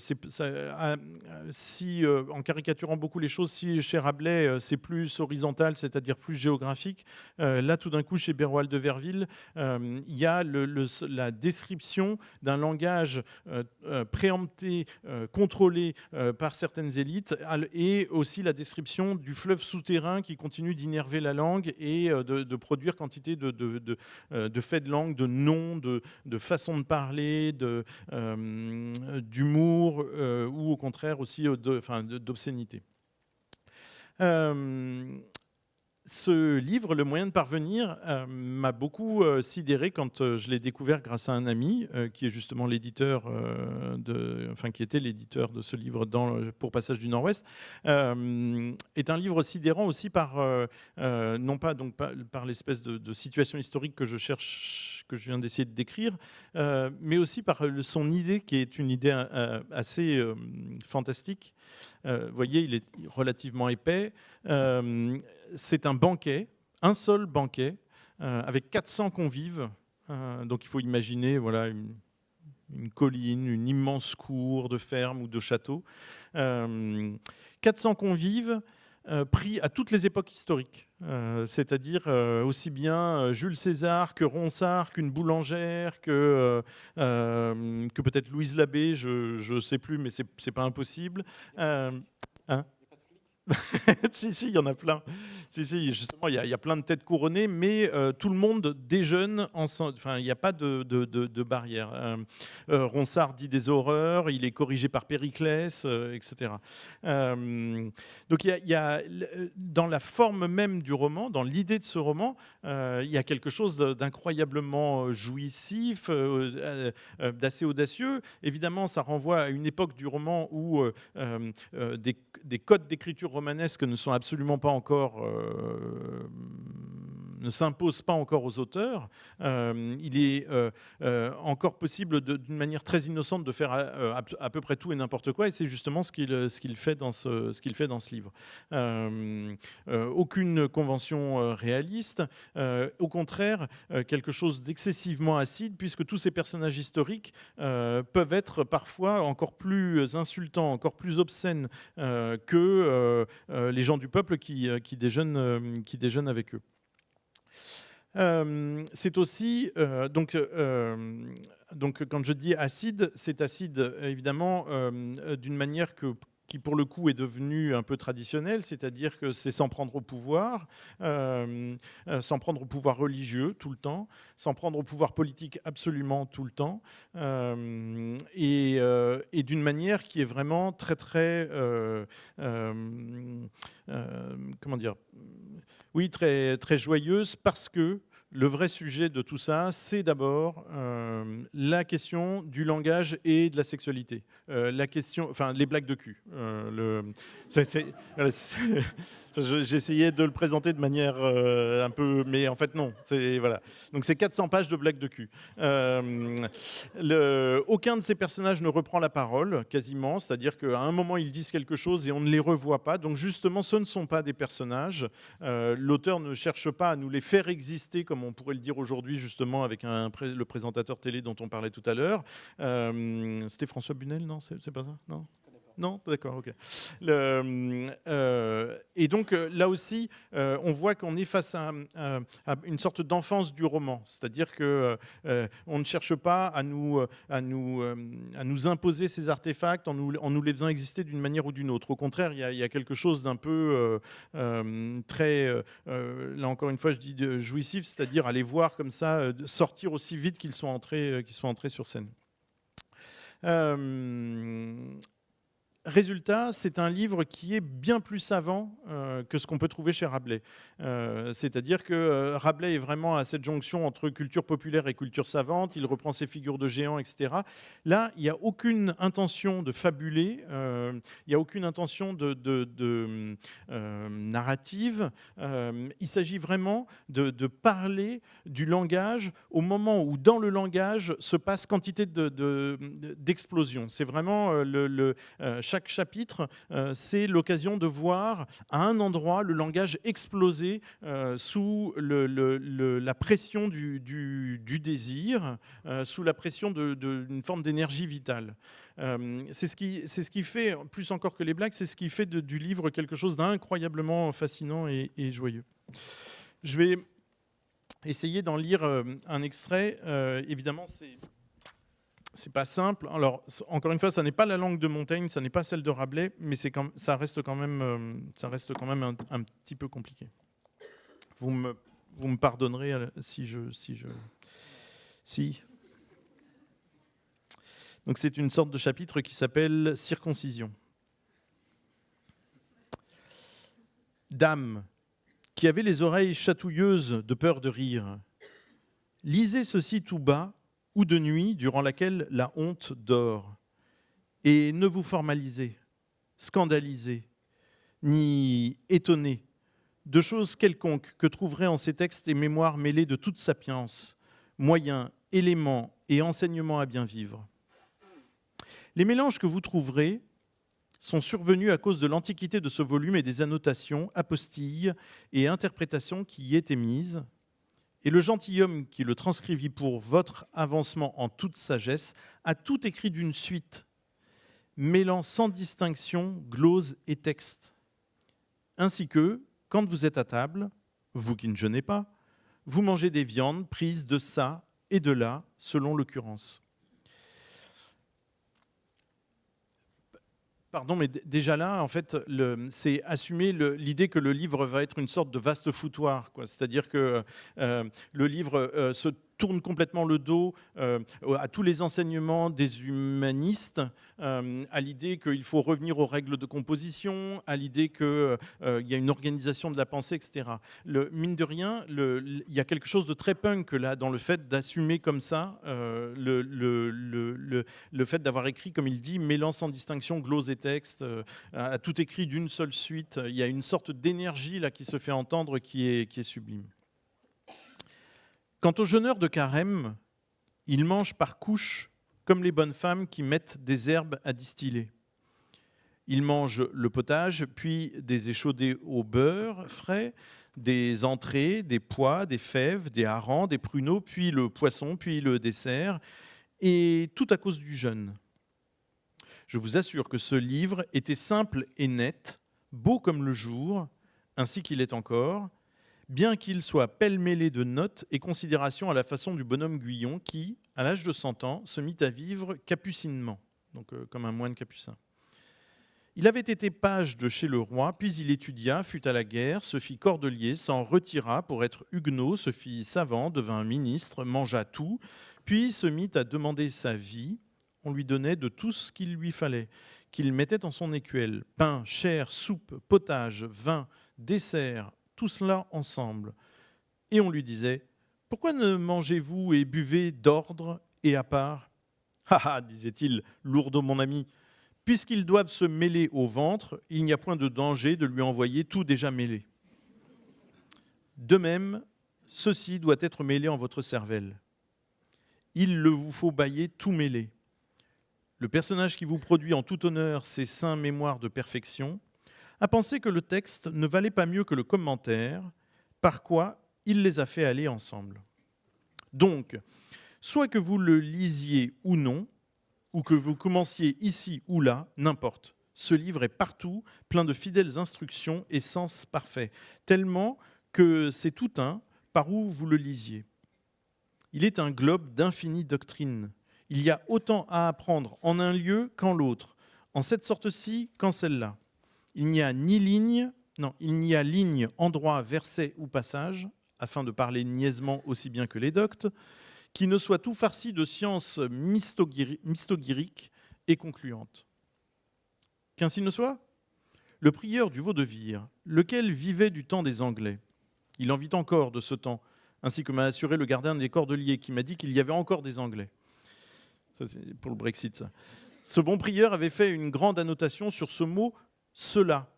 si, en caricaturant beaucoup les choses, si chez Rabelais c'est plus horizontal, c'est-à-dire plus géographique, là tout d'un coup chez Beroald de Verville, il y a la description d'un langage préempté, contrôlé par certaines élites, et aussi la description du fleuve souterrain qui continue d'innerver la langue et de produire quantité de faits de langue, de noms, de façons de parler, d'humour, ou au contraire aussi d'obscénité. Ce livre, Le moyen de parvenir, m'a beaucoup sidéré quand je l'ai découvert grâce à un ami qui est justement l'éditeur, qui était l'éditeur de ce livre pour Passage du Nord-Ouest. Est un livre sidérant aussi non pas donc par l'espèce de situation historique que je viens d'essayer de décrire, mais aussi par son idée qui est une idée assez fantastique. Vous voyez, il est relativement épais. C'est un banquet, un seul banquet, avec 400 convives. Donc il faut imaginer une colline, une immense cour de ferme ou de château. 400 convives pris à toutes les époques historiques. C'est-à-dire aussi bien Jules César que Ronsard, qu'une boulangère, que peut-être Louise Labbé, je ne sais plus, mais c'est pas impossible. Si, il y en a plein. Si, justement, il y a plein de têtes couronnées, mais tout le monde déjeune ensemble. Enfin, il n'y a pas de barrière. Ronsard dit des horreurs, il est corrigé par Périclès, etc. Donc, il y a dans la forme même du roman, dans l'idée de ce roman, il y a quelque chose d'incroyablement jouissif, d'assez audacieux. Évidemment, ça renvoie à une époque du roman où des codes d'écriture romanesques ne sont absolument pas encore, ne s'imposent pas encore aux auteurs. Il est encore possible d'une manière très innocente de faire à peu près tout et n'importe quoi, et c'est justement ce qu'il fait dans ce livre. Aucune convention réaliste, au contraire, quelque chose d'excessivement acide, puisque tous ces personnages historiques peuvent être parfois encore plus insultants, encore plus obscènes que les gens du peuple qui déjeunent avec eux. C'est aussi donc quand je dis acide, c'est acide évidemment d'une manière qui pour le coup est devenue un peu traditionnelle, c'est-à-dire que c'est s'en prendre au pouvoir, s'en prendre au pouvoir religieux tout le temps, s'en prendre au pouvoir politique absolument tout le temps, et d'une manière qui est vraiment très très comment dire, oui, très très joyeuse, parce que le vrai sujet de tout ça, c'est d'abord la question du langage et de la sexualité. La question, enfin, les blagues de cul. J'essayais de le présenter de manière un peu, mais en fait non. Voilà. Donc c'est 400 pages de blagues de cul. Aucun de ces personnages ne reprend la parole, quasiment. C'est-à-dire qu'à un moment ils disent quelque chose et on ne les revoit pas. Donc justement, ce ne sont pas des personnages. L'auteur ne cherche pas à nous les faire exister, comme on pourrait le dire aujourd'hui, justement, avec le présentateur télé dont on parlait tout à l'heure. C'était François Bunel, non? C'est pas ça? Non? Non, d'accord, ok. Et donc là aussi, on voit qu'on est face à une sorte d'enfance du roman, c'est-à-dire que on ne cherche pas à nous imposer ces artefacts en nous les faisant exister d'une manière ou d'une autre. Au contraire, il y a quelque chose d'un peu très, là encore une fois, je dis jouissif, c'est-à-dire aller voir comme ça sortir aussi vite qu'ils sont entrés sur scène. Résultat, c'est un livre qui est bien plus savant que ce qu'on peut trouver chez Rabelais. C'est-à-dire que Rabelais est vraiment à cette jonction entre culture populaire et culture savante. Il reprend ses figures de géants, etc. Là, il n'y a aucune intention de fabuler. Il n'y a aucune intention de narrative. Il s'agit vraiment de parler du langage au moment où, dans le langage, se passe quantité d'explosions. C'est vraiment chaque chapitre, c'est l'occasion de voir à un endroit le langage exploser sous la pression du désir, sous la pression d'une forme d'énergie vitale. C'est ce qui fait, plus encore que les blagues, c'est ce qui fait du livre quelque chose d'incroyablement fascinant et joyeux. Je vais essayer d'en lire un extrait. Évidemment, c'est pas simple. Alors, encore une fois, ça n'est pas la langue de Montaigne, ça n'est pas celle de Rabelais, mais ça reste quand même un petit peu compliqué. Vous me pardonnerez si. Donc, c'est une sorte de chapitre qui s'appelle Circoncision. Dame, qui avait les oreilles chatouilleuses de peur de rire, lisez ceci tout bas, ou de nuit, durant laquelle la honte dort. Et ne vous formalisez, scandalisez, ni étonnez de choses quelconques que trouverez en ces textes et mémoires mêlés de toute sapience, moyens, éléments et enseignements à bien vivre. Les mélanges que vous trouverez sont survenus à cause de l'antiquité de ce volume et des annotations, apostilles et interprétations qui y étaient mises, et le gentilhomme qui le transcrivit pour votre avancement en toute sagesse a tout écrit d'une suite, mêlant sans distinction glose et texte. Ainsi que, quand vous êtes à table, vous qui ne jeûnez pas, vous mangez des viandes prises de ça et de là, selon l'occurrence. Pardon, mais déjà là, en fait, c'est assumer l'idée que le livre va être une sorte de vaste foutoir, quoi. C'est-à-dire que le livre se tourne complètement le dos à tous les enseignements des humanistes, à l'idée qu'il faut revenir aux règles de composition, à l'idée qu'il y a une organisation de la pensée, etc. Mine de rien, il y a quelque chose de très punk là dans le fait d'assumer comme ça le fait d'avoir écrit, comme il dit, mêlant sans distinction glose et texte, à tout écrit d'une seule suite. Il y a une sorte d'énergie là qui se fait entendre qui est sublime. Quant aux jeûneurs de carême, ils mangent par couches comme les bonnes femmes qui mettent des herbes à distiller. Ils mangent le potage, puis des échaudés au beurre frais, des entrées, des pois, des fèves, des harengs, des pruneaux, puis le poisson, puis le dessert, et tout à cause du jeûne. Je vous assure que ce livre était simple et net, beau comme le jour, ainsi qu'il est encore, bien qu'il soit pêle-mêlé de notes et considérations à la façon du bonhomme Guyon qui, à l'âge de 100 ans, se mit à vivre capucinement, donc comme un moine capucin. Il avait été page de chez le roi, puis il étudia, fut à la guerre, se fit cordelier, s'en retira pour être huguenot, se fit savant, devint ministre, mangea tout, puis se mit à demander sa vie. On lui donnait de tout ce qu'il lui fallait, qu'il mettait en son écuelle, pain, chair, soupe, potage, vin, dessert, tout cela ensemble. Et on lui disait, « Pourquoi ne mangez-vous et buvez d'ordre et à part ?»« Ah ah, disait-il, lourdeau mon ami, puisqu'ils doivent se mêler au ventre, il n'y a point de danger de lui envoyer tout déjà mêlé. De même, ceci doit être mêlé en votre cervelle. Il le vous faut bailler tout mêlé. Le personnage qui vous produit en tout honneur ces saints mémoires de perfection a pensé que le texte ne valait pas mieux que le commentaire, par quoi il les a fait aller ensemble. Donc, soit que vous le lisiez ou non, ou que vous commenciez ici ou là, n'importe. Ce livre est partout, plein de fidèles instructions et sens parfaits, tellement que c'est tout un, par où vous le lisiez. Il est un globe d'infinies doctrines. Il y a autant à apprendre en un lieu qu'en l'autre, en cette sorte-ci qu'en celle-là. Il n'y a ligne, endroit, verset ou passage, afin de parler niaisement aussi bien que les doctes, qui ne soit tout farci de sciences mystogyriques et concluantes. Qu'ainsi ne soit, le prieur du Vaudevire, lequel vivait du temps des Anglais, il en vit encore de ce temps, ainsi que m'a assuré le gardien des Cordeliers, qui m'a dit qu'il y avait encore des Anglais. Ça, c'est pour le Brexit, ça. Ce bon prieur avait fait une grande annotation sur ce mot « cela »,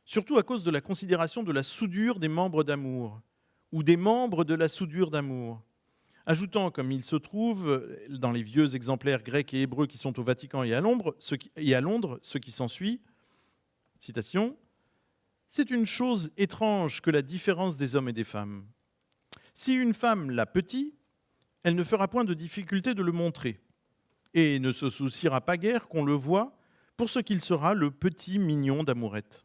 surtout à cause de la considération de la soudure des membres d'amour, ou des membres de la soudure d'amour, ajoutant, comme il se trouve dans les vieux exemplaires grecs et hébreux qui sont au Vatican et à Londres, ce qui s'ensuit, citation, « C'est une chose étrange que la différence des hommes et des femmes. Si une femme l'a petit, elle ne fera point de difficulté de le montrer, et ne se souciera pas guère qu'on le voie pour ce qu'il sera le petit mignon d'amourette.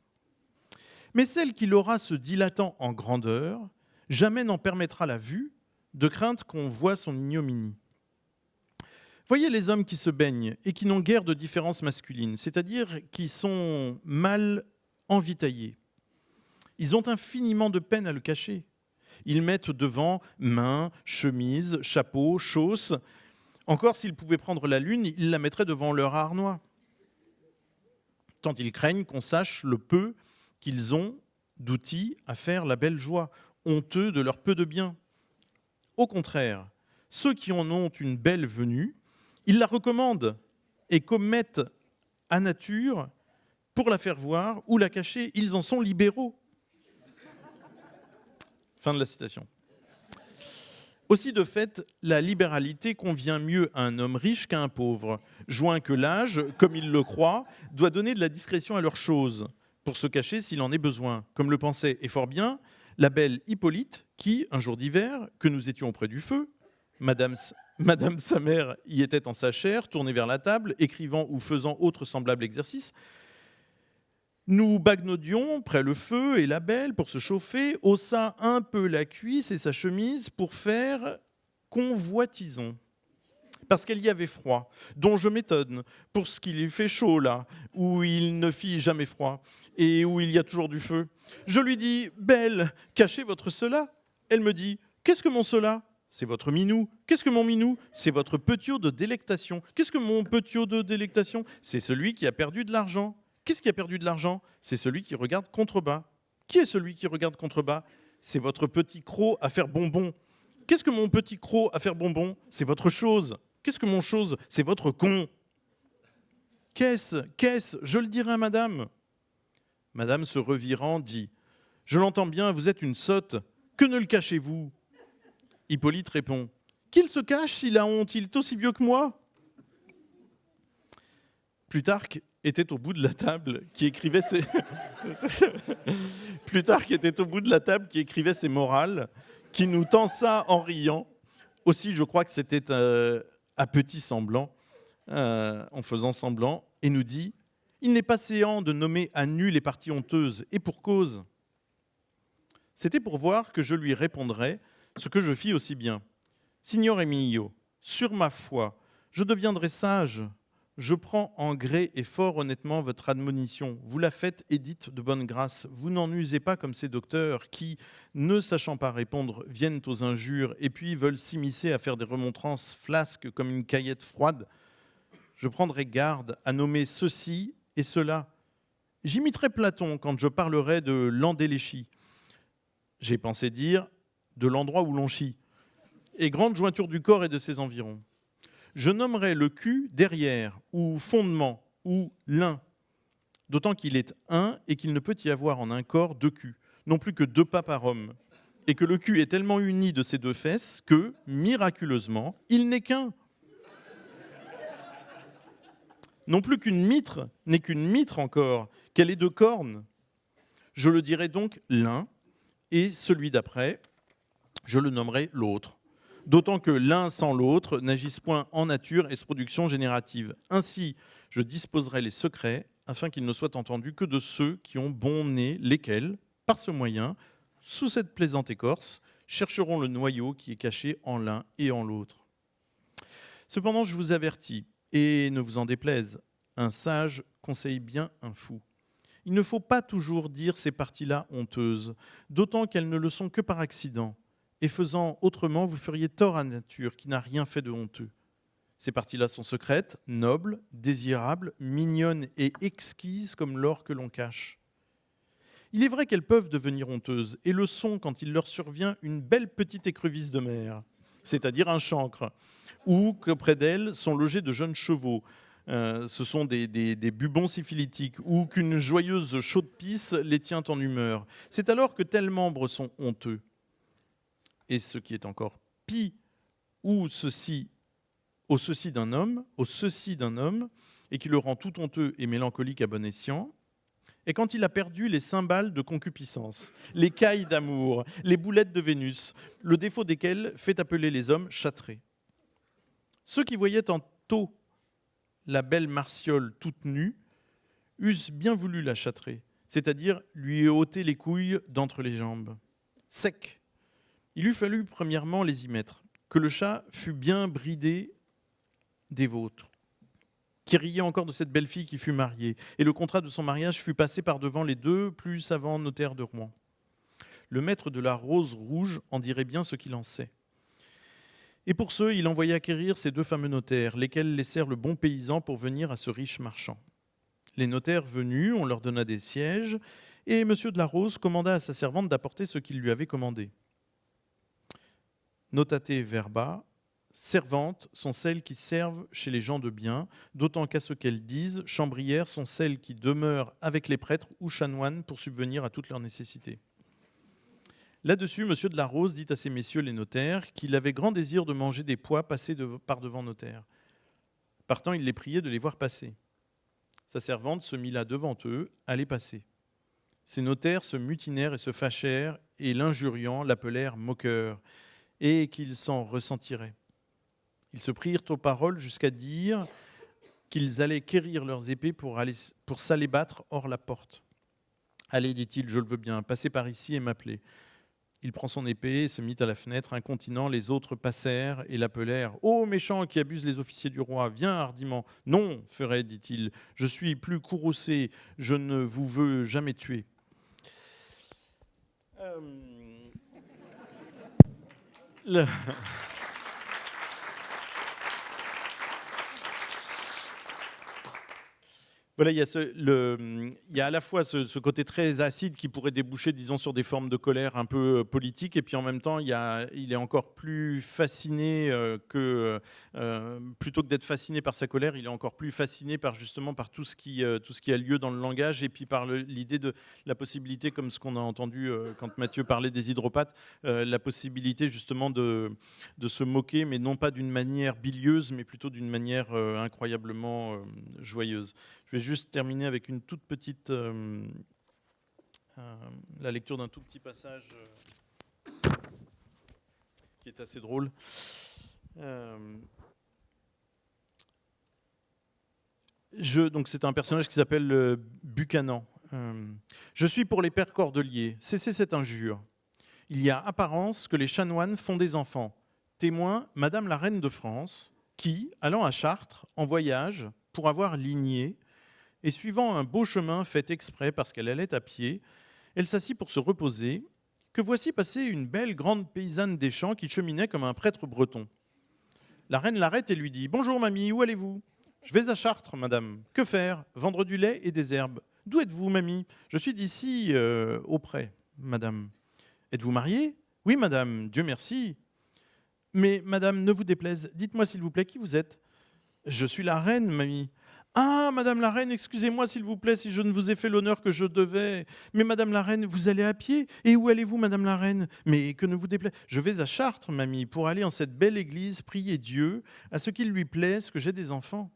Mais celle qui l'aura se dilatant en grandeur, jamais n'en permettra la vue, de crainte qu'on voie son ignominie. Voyez les hommes qui se baignent et qui n'ont guère de différence masculine, c'est-à-dire qui sont mal envitaillés. Ils ont infiniment de peine à le cacher. Ils mettent devant mains, chemises, chapeaux, chausses. Encore, s'ils pouvaient prendre la lune, ils la mettraient devant leur harnois. Tant ils craignent qu'on sache le peu qu'ils ont d'outils à faire la belle joie, honteux de leur peu de bien. Au contraire, ceux qui en ont une belle venue, ils la recommandent et commettent à nature pour la faire voir ou la cacher. Ils en sont libéraux. » Fin de la citation. Aussi, de fait, la libéralité convient mieux à un homme riche qu'à un pauvre, joint que l'âge, comme il le croit, doit donner de la discrétion à leurs choses, pour se cacher s'il en est besoin, comme le pensait, et fort bien, la belle Hippolyte, qui, un jour d'hiver, que nous étions auprès du feu, Madame sa mère y était en sa chair, tournée vers la table, écrivant ou faisant autre semblable exercice, nous bagnaudions près le feu, et la belle, pour se chauffer, haussa un peu la cuisse et sa chemise pour faire convoitison. Parce qu'elle y avait froid, dont je m'étonne, pour ce qu'il fait chaud là, où il ne fit jamais froid, et où il y a toujours du feu. Je lui dis, « Belle, cachez votre cela ». Elle me dit, « Qu'est-ce que mon cela ?» C'est votre minou. Qu'est-ce que mon minou? C'est votre petiot de délectation. Qu'est-ce que mon petiot de délectation? C'est celui qui a perdu de l'argent. Qu'est-ce qui a perdu de l'argent? C'est celui qui regarde contrebas. Qui est celui qui regarde contrebas? C'est votre petit croc à faire bonbon. Qu'est-ce que mon petit croc à faire bonbon? C'est votre chose. Qu'est-ce que mon chose? C'est votre con. Qu'est-ce? Je le dirai à madame. Madame, se revirant, dit, « Je l'entends bien, vous êtes une sotte. Que ne le cachez-vous » Hippolyte répond, « Qu'il se cache s'il a honte, il est aussi vieux que moi. » Plutarque était au bout de la table qui écrivait ses... Plutarque était au bout de la table qui écrivait ses morales, qui nous tensa en riant. Aussi, je crois que c'était à petit semblant, en faisant semblant, et nous dit, « Il n'est pas séant de nommer à nu les parties honteuses, et pour cause. » C'était pour voir que je lui répondrais ce que je fis aussi bien. « Signor Emilio, sur ma foi, je deviendrai sage. Je prends en gré et fort honnêtement votre admonition. Vous la faites et dites de bonne grâce. Vous n'en usez pas comme ces docteurs qui, ne sachant pas répondre, viennent aux injures et puis veulent s'immiscer à faire des remontrances flasques comme une caillette froide. Je prendrai garde à nommer ceci et cela. J'imiterai Platon quand je parlerai de l'endéléchie. J'ai pensé dire de l'endroit où l'on chie, et grande jointure du corps et de ses environs. Je nommerai le cul derrière, ou fondement, ou l'un, d'autant qu'il est un et qu'il ne peut y avoir en un corps deux culs, non plus que deux pas par homme, et que le cul est tellement uni de ses deux fesses que, miraculeusement, il n'est qu'un. Non plus qu'une mitre n'est qu'une mitre encore, qu'elle ait deux cornes. Je le dirai donc l'un, et celui d'après, je le nommerai l'autre. D'autant que l'un sans l'autre n'agissent point en nature et se production générative. Ainsi, je disposerai les secrets afin qu'ils ne soient entendus que de ceux qui ont bon nez, lesquels, par ce moyen, sous cette plaisante écorce, chercheront le noyau qui est caché en l'un et en l'autre. Cependant, je vous avertis, et ne vous en déplaise, un sage conseille bien un fou. Il ne faut pas toujours dire ces parties-là honteuses, d'autant qu'elles ne le sont que par accident. Et faisant autrement, vous feriez tort à nature qui n'a rien fait de honteux. Ces parties-là sont secrètes, nobles, désirables, mignonnes et exquises comme l'or que l'on cache. Il est vrai qu'elles peuvent devenir honteuses, et le sont quand il leur survient une belle petite écrevisse de mer, c'est-à-dire un chancre, ou que près d'elles sont logés de jeunes chevaux. Ce sont des bubons syphilitiques, ou qu'une joyeuse chaude-pisse les tient en humeur. C'est alors que tels membres sont honteux. Et ce qui est encore pis, ou ceci, au ceci d'un homme, et qui le rend tout honteux et mélancolique à bon escient, et quand il a perdu les cymbales de concupiscence, les cailles d'amour, les boulettes de Vénus, le défaut desquelles fait appeler les hommes châtrés. Ceux qui voyaient en tôt la belle Martiole toute nue eussent bien voulu la châtrer, c'est-à-dire lui ôter les couilles d'entre les jambes. Sec. Il eût fallu premièrement les y mettre, que le chat fût bien bridé des vôtres, qui riait encore de cette belle fille qui fut mariée, et le contrat de son mariage fut passé par devant les 2 plus savants notaires de Rouen. Le maître de la Rose Rouge en dirait bien ce qu'il en sait. Et pour ce, il envoya acquérir ces 2 fameux notaires, lesquels laissèrent le bon paysan pour venir à ce riche marchand. Les notaires venus, on leur donna des sièges, et M. de la Rose commanda à sa servante d'apporter ce qu'il lui avait commandé. Notate verba, servantes sont celles qui servent chez les gens de bien, d'autant qu'à ce qu'elles disent, chambrières sont celles qui demeurent avec les prêtres ou chanoines pour subvenir à toutes leurs nécessités. Là-dessus, M. de la Rose dit à ces messieurs les notaires qu'il avait grand désir de manger des pois passés par devant notaire. Partant, il les priait de les voir passer. Sa servante se mit là devant eux, à les passer. Ces notaires se mutinèrent et se fâchèrent, et l'injuriant l'appelèrent moqueur, et qu'ils s'en ressentiraient. Ils se prirent aux paroles jusqu'à dire qu'ils allaient quérir leurs épées pour s'aller battre hors la porte. « Allez, dit-il, je le veux bien, passez par ici et m'appelez. » Il prend son épée et se mit à la fenêtre. Incontinent, les autres passèrent et l'appelèrent. « Ô méchant qui abuse les officiers du roi, viens hardiment. »« Non, ferai, dit-il, je suis plus courroucé, je ne vous veux jamais tuer. » Voilà, il y a à la fois ce côté très acide qui pourrait déboucher, disons, sur des formes de colère un peu politiques, et puis en même temps, il est encore plus fasciné plutôt que d'être fasciné par sa colère, il est encore plus fasciné par tout ce qui a lieu dans le langage, et puis par l'idée de la possibilité, comme ce qu'on a entendu quand Mathieu parlait des hydropathes, la possibilité justement de se moquer, mais non pas d'une manière bilieuse, mais plutôt d'une manière incroyablement joyeuse. Je vais juste terminer avec une toute petite, la lecture d'un tout petit passage qui est assez drôle. Donc c'est un personnage qui s'appelle Buchanan. Je suis pour les pères cordeliers. Cessez cette injure. Il y a apparence que les chanoines font des enfants. Témoin, Madame la Reine de France, qui, allant à Chartres, en voyage, pour avoir ligné, et suivant un beau chemin fait exprès parce qu'elle allait à pied, elle s'assit pour se reposer, que voici passer une belle grande paysanne des champs qui cheminait comme un prêtre breton. La reine l'arrête et lui dit « Bonjour mamie, où allez-vous ?»« Je vais à Chartres, madame. Que faire ? Vendre du lait et des herbes. D'où êtes-vous, mamie ? Je suis d'ici, auprès, madame. Êtes-vous mariée ? Oui, madame, Dieu merci. Mais, madame, ne vous déplaise, dites-moi s'il vous plaît qui vous êtes. Je suis la reine, mamie. Ah, madame la reine, excusez-moi s'il vous plaît si je ne vous ai fait l'honneur que je devais. Mais madame la reine, vous allez à pied ? Et où allez-vous, madame la reine ? Mais que ne vous déplaise. Je vais à Chartres, mamie, pour aller en cette belle église prier Dieu, à ce qu'il lui plaise que j'ai des enfants.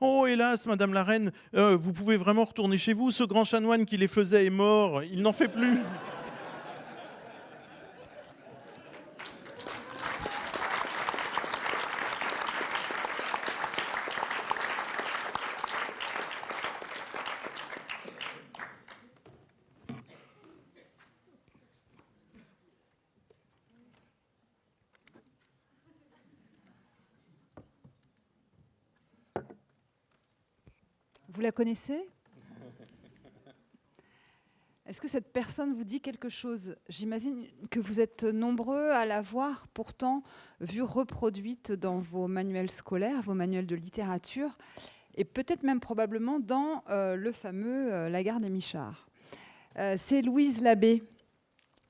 Oh, hélas, madame la reine, vous pouvez vraiment retourner chez vous. Ce grand chanoine qui les faisait est mort, il n'en fait plus. Vous la connaissez ? Est-ce que cette personne vous dit quelque chose ? J'imagine que vous êtes nombreux à la voir pourtant vue reproduite dans vos manuels scolaires, vos manuels de littérature, et peut-être même probablement dans le fameux La Gare des Michards. C'est Louise Labbé.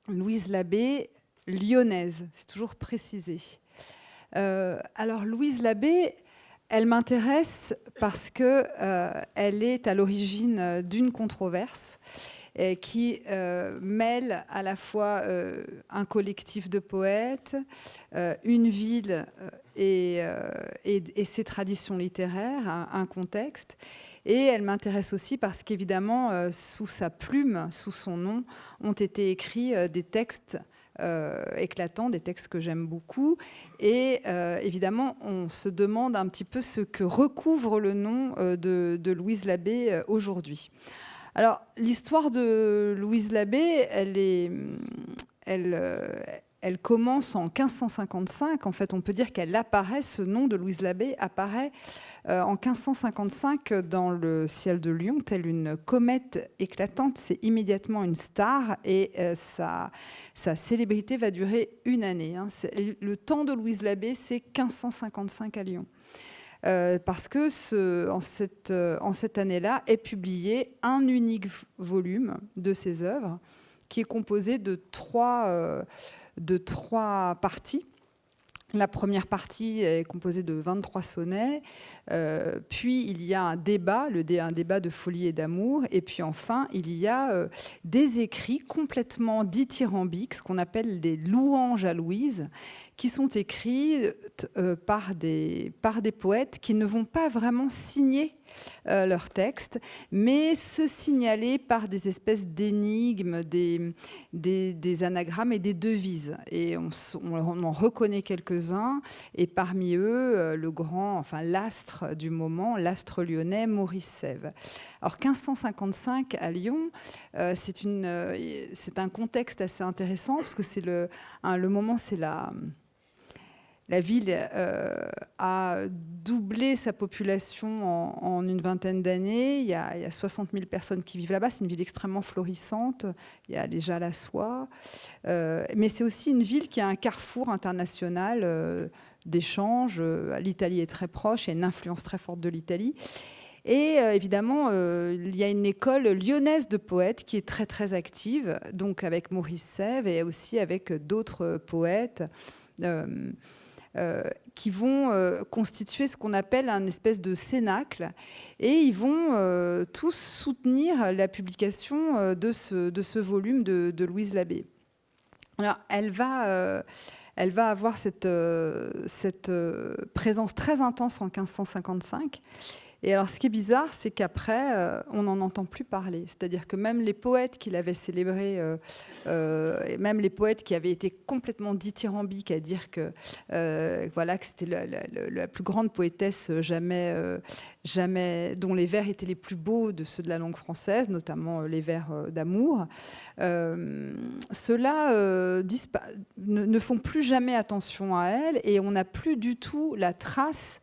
Louise Labbé, lyonnaise, c'est toujours précisé. Alors Louise Labbé, elle m'intéresse parce qu'elle est à l'origine d'une controverse. qui mêle à la fois un collectif de poètes, une ville et ses traditions littéraires, un contexte. Et elle m'intéresse aussi parce qu'évidemment, sous sa plume, sous son nom, ont été écrits des textes éclatants, des textes que j'aime beaucoup. Et évidemment, on se demande un petit peu ce que recouvre le nom de Louise Labbé aujourd'hui. Alors, l'histoire de Louise Labbé, elle commence en 1555. En fait, on peut dire qu'elle apparaît, ce nom de Louise Labbé apparaît en 1555 dans le ciel de Lyon, telle une comète éclatante. C'est immédiatement une star et sa célébrité va durer une année. Le temps de Louise Labbé, c'est 1555 à Lyon. Parce que en cette année-là est publié un unique volume de ses œuvres qui est composé de trois parties. La première partie est composée de 23 sonnets, puis il y a un débat, un débat de folie et d'amour, et puis enfin il y a des écrits complètement dithyrambiques, ce qu'on appelle des louanges à Louise, qui sont écrits par des poètes qui ne vont pas vraiment signer leurs textes, mais se signaler par des espèces d'énigmes, des anagrammes et des devises. Et on en reconnaît quelques-uns, et parmi eux, l'astre du moment, l'astre lyonnais, Maurice Sèvres. Alors 1555 à Lyon, c'est un contexte assez intéressant, parce que c'est le moment, c'est la ville a doublé sa population en une vingtaine d'années. Il y a 60 000 personnes qui vivent là-bas. C'est une ville extrêmement florissante. Il y a déjà la soie. Mais c'est aussi une ville qui a un carrefour international d'échanges. L'Italie est très proche. Il y a une influence très forte de l'Italie. Et évidemment, il y a une école lyonnaise de poètes qui est très, très active, donc avec Maurice Sèvres et aussi avec d'autres poètes qui vont constituer ce qu'on appelle un espèce de cénacle, et ils vont tous soutenir la publication de ce volume de Louise Labbé. Alors, elle va avoir cette présence très intense en 1555. Et alors, ce qui est bizarre, c'est qu'après, on n'en entend plus parler. C'est-à-dire que même les poètes qui l'avaient célébré, même les poètes qui avaient été complètement dithyrambiques à dire que c'était la plus grande poétesse jamais, dont les vers étaient les plus beaux de ceux de la langue française, notamment les vers d'amour, ceux-là ne font plus jamais attention à elle, et on n'a plus du tout la trace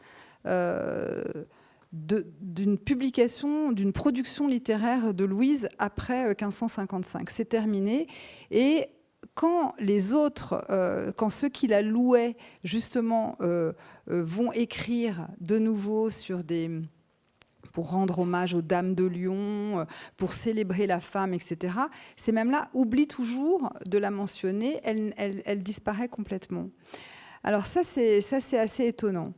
d'une publication, d'une production littéraire de Louise après 1555. C'est terminé. Et quand les autres, quand ceux qui la louaient, justement, vont écrire de nouveau pour rendre hommage aux dames de Lyon, pour célébrer la femme, etc., ces mêmes-là oublient toujours de la mentionner. Elle disparaît complètement. Alors ça, c'est assez étonnant.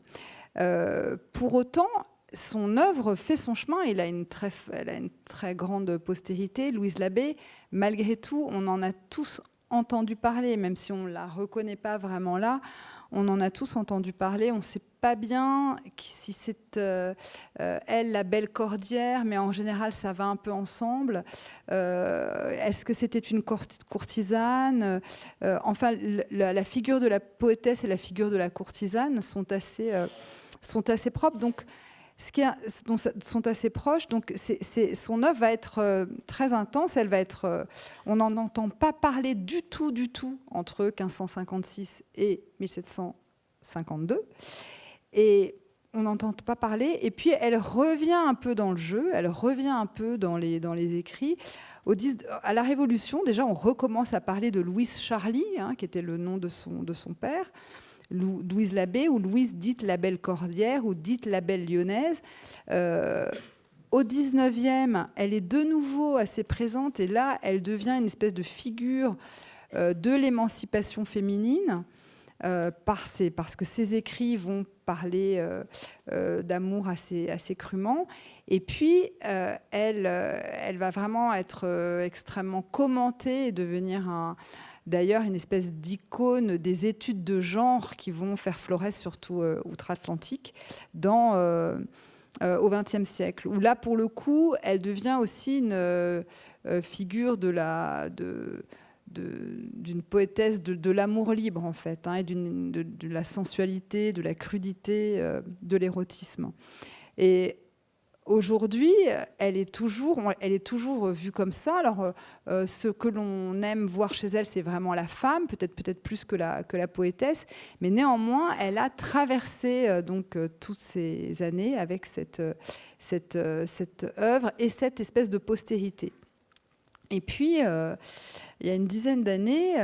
Pour autant, son œuvre fait son chemin. Elle a une très grande postérité. Louise Labbé, malgré tout, on en a tous entendu parler, même si on ne la reconnaît pas vraiment là. On en a tous entendu parler. On ne sait pas bien si c'est elle, la belle cordière, mais en général, ça va un peu ensemble. Est-ce que c'était une courtisane ? Enfin, la figure de la poétesse et la figure de la courtisane sont assez propres. Donc, sont assez proches. Donc, son œuvre va être très intense. On n'en entend pas parler du tout entre 1556 et 1752. Et on n'entend pas parler. Et puis, elle revient un peu dans le jeu. Elle revient un peu dans les écrits. À la Révolution, déjà, on recommence à parler de Louise Charly, qui était le nom de son père. Louise Labbé, ou Louise dite la belle cordière, ou dite la belle lyonnaise. Au 19e, elle est de nouveau assez présente, et là, elle devient une espèce de figure de l'émancipation féminine. parce que ses écrits vont parler d'amour assez crûment. Et puis, elle va vraiment être extrêmement commentée et devenir d'ailleurs une espèce d'icône des études de genre qui vont faire florès surtout outre-Atlantique au XXe siècle, où là, pour le coup, elle devient aussi une figure d'une poétesse de l'amour libre, en fait, et de la sensualité, de la crudité, de l'érotisme. Et aujourd'hui, elle est toujours vue comme ça. Alors, ce que l'on aime voir chez elle, c'est vraiment la femme, peut-être plus que la poétesse, mais néanmoins, elle a traversé toutes ces années avec cette œuvre et cette espèce de postérité. Et puis, il y a une dizaine d'années,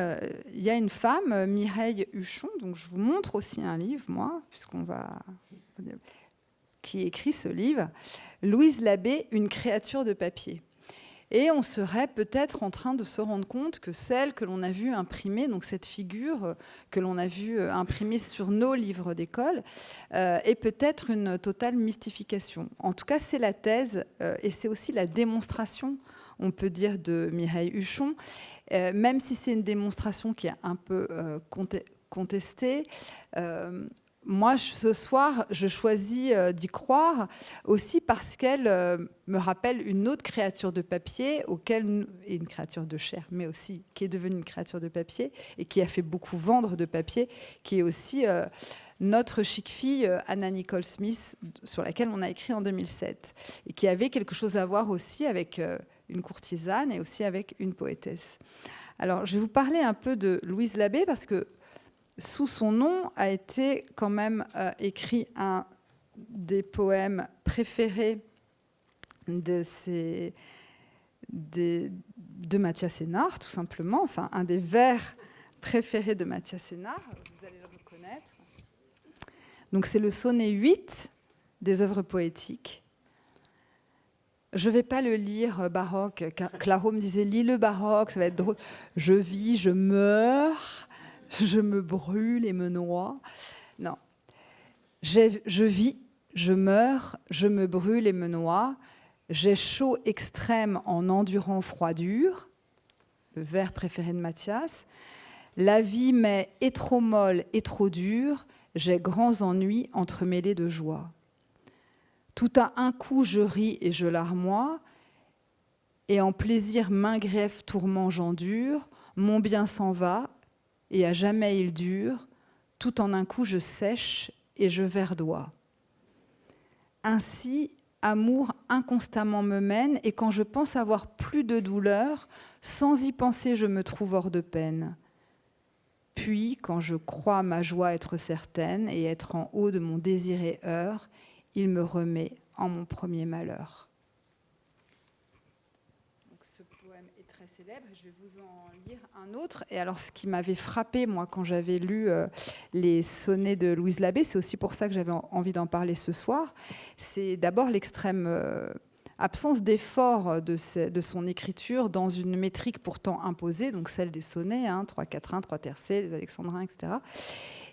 il y a une femme, Mireille Huchon, donc je vous montre aussi un livre, moi, qui écrit ce livre, Louise Labbé, une créature de papier. Et on serait peut-être en train de se rendre compte que celle que l'on a vue imprimer, donc cette figure que l'on a vue imprimée sur nos livres d'école, est peut-être une totale mystification. En tout cas, c'est la thèse et c'est aussi la démonstration, on peut dire, de Mireille Huchon, même si c'est une démonstration qui est un peu contestée. Moi, ce soir, je choisis d'y croire aussi parce qu'elle me rappelle une autre créature de papier, et une créature de chair, mais aussi qui est devenue une créature de papier et qui a fait beaucoup vendre de papier, qui est aussi notre chic fille Anna Nicole Smith, sur laquelle on a écrit en 2007, et qui avait quelque chose à voir aussi avec une courtisane et aussi avec une poétesse. Alors, je vais vous parler un peu de Louise Labbé parce que sous son nom a été quand même écrit un des poèmes préférés de Mathias Sénard, tout simplement. Enfin, un des vers préférés de Mathias Sénard, vous allez le reconnaître. Donc, c'est le sonnet 8 des œuvres poétiques. Je ne vais pas le lire baroque. Claro me disait, lis le baroque, ça va être drôle. Je vis, je meurs. Je me brûle et me noie. Non. Je vis, je meurs, je me brûle et me noie. J'ai chaud extrême en endurant froid dur. Le vers préféré de Mathias. La vie m'est et trop molle et trop dure. J'ai grands ennuis entremêlés de joie. Tout à un coup je ris et je larmoie. Et en plaisir main greffe tourment j'endure. Mon bien s'en va. Et à jamais il dure, tout en un coup je sèche et je verdoie. Ainsi, amour inconstamment me mène, et quand je pense avoir plus de douleur, sans y penser je me trouve hors de peine. Puis, quand je crois ma joie être certaine et être en haut de mon désiré heure, il me remet en mon premier malheur. Ce poème est très célèbre et je vais vous en lire un autre. Et alors, ce qui m'avait frappé, moi, quand j'avais lu les sonnets de Louise Labbé, c'est aussi pour ça que j'avais envie d'en parler ce soir, c'est d'abord l'extrême absence d'effort de son écriture dans une métrique pourtant imposée, donc celle des sonnets, 3-4-1, 3 tercets, des alexandrins, etc.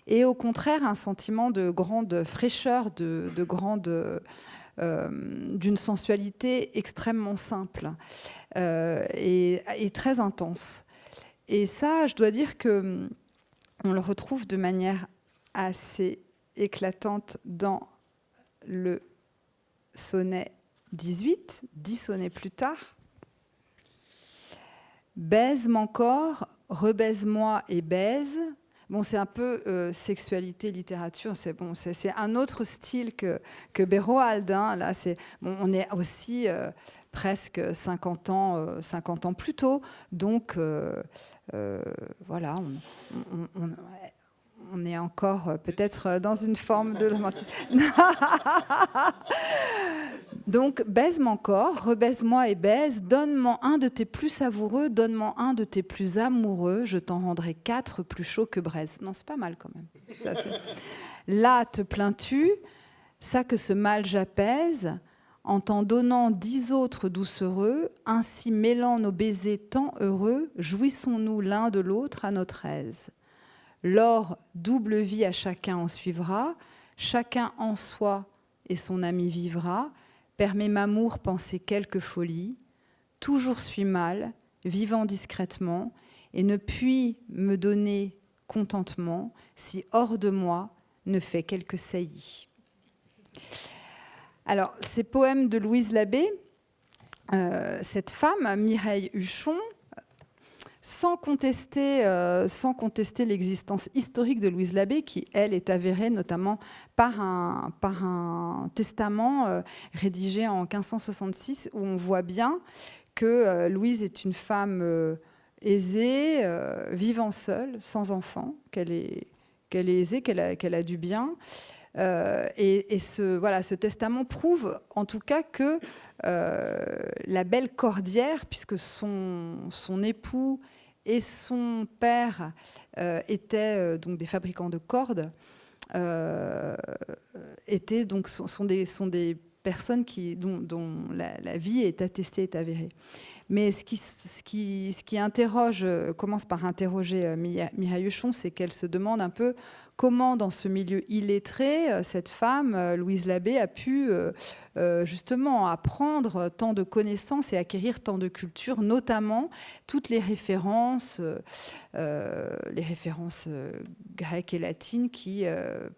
Et au contraire, un sentiment de grande fraîcheur, d'une sensualité extrêmement simple et très intense. Et ça, je dois dire qu'on le retrouve de manière assez éclatante dans le sonnet 18, 10 sonnets plus tard. Baise-moi encore, rebaise-moi et baise. Bon, c'est un peu sexualité, littérature. C'est un autre style que Beroald. Là, on est aussi presque 50 ans plus tôt. Donc, voilà, on est encore peut-être dans une forme de romantisme. Donc, baise-moi encore, rebaise-moi et baise, donne-moi un de tes plus savoureux, donne-moi un de tes plus amoureux, je t'en rendrai 4 plus chauds que braise. Non, c'est pas mal quand même. Ça, là, te plains-tu, ça que ce mal j'apaise, en t'en donnant 10 autres doucereux, ainsi mêlant nos baisers tant heureux, jouissons-nous l'un de l'autre à notre aise. L'or, double vie à chacun en suivra, chacun en soi et son ami vivra, permet m'amour penser quelque folie, toujours suis mal, vivant discrètement, et ne puis me donner contentement si hors de moi ne fait quelque saillie. Alors, ces poèmes de Louise Labbé, cette femme, Mireille Huchon, sans contester l'existence historique de Louise Labbé, qui, elle, est avérée notamment par un testament rédigé en 1566, où on voit bien que Louise est une femme aisée, vivant seule, sans enfant, qu'elle est aisée, qu'elle a du bien. Et ce testament prouve en tout cas que la belle Cordière, puisque son époux et son père étaient donc des fabricants de cordes, sont des personnes dont la vie est attestée, est avérée. Mais ce qui interroge, commence par interroger Mireille Huchon, c'est qu'elle se demande un peu comment, dans ce milieu illettré, cette femme, Louise Labbé, a pu justement apprendre tant de connaissances et acquérir tant de culture, notamment toutes les références grecques et latines qui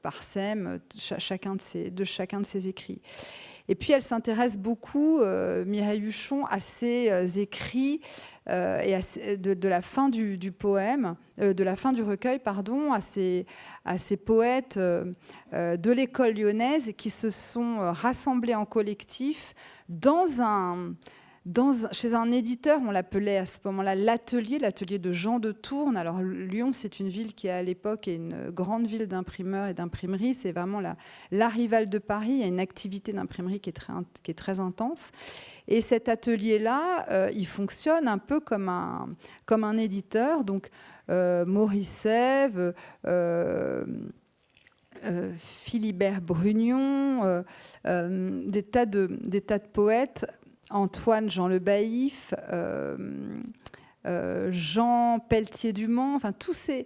parsèment chacun de ses écrits. Et puis elle s'intéresse beaucoup, Mireille Huchon, à ses écrits de la fin du poème, de la fin du recueil, pardon, à ces poètes de l'école lyonnaise qui se sont rassemblés en collectif chez un éditeur. On l'appelait à ce moment-là l'atelier de Jean de Tourne. Alors Lyon, c'est une ville qui à l'époque est une grande ville d'imprimeurs et d'imprimeries. C'est vraiment la rivale de Paris. Il y a une activité d'imprimerie qui est très intense. Et cet atelier-là, il fonctionne un peu comme un éditeur. Donc Maurice Sèvres, Philibert Brugnon, des tas de poètes, Antoine Jean Le Baïf, Jean Pelletier-du-Mans, enfin tous ces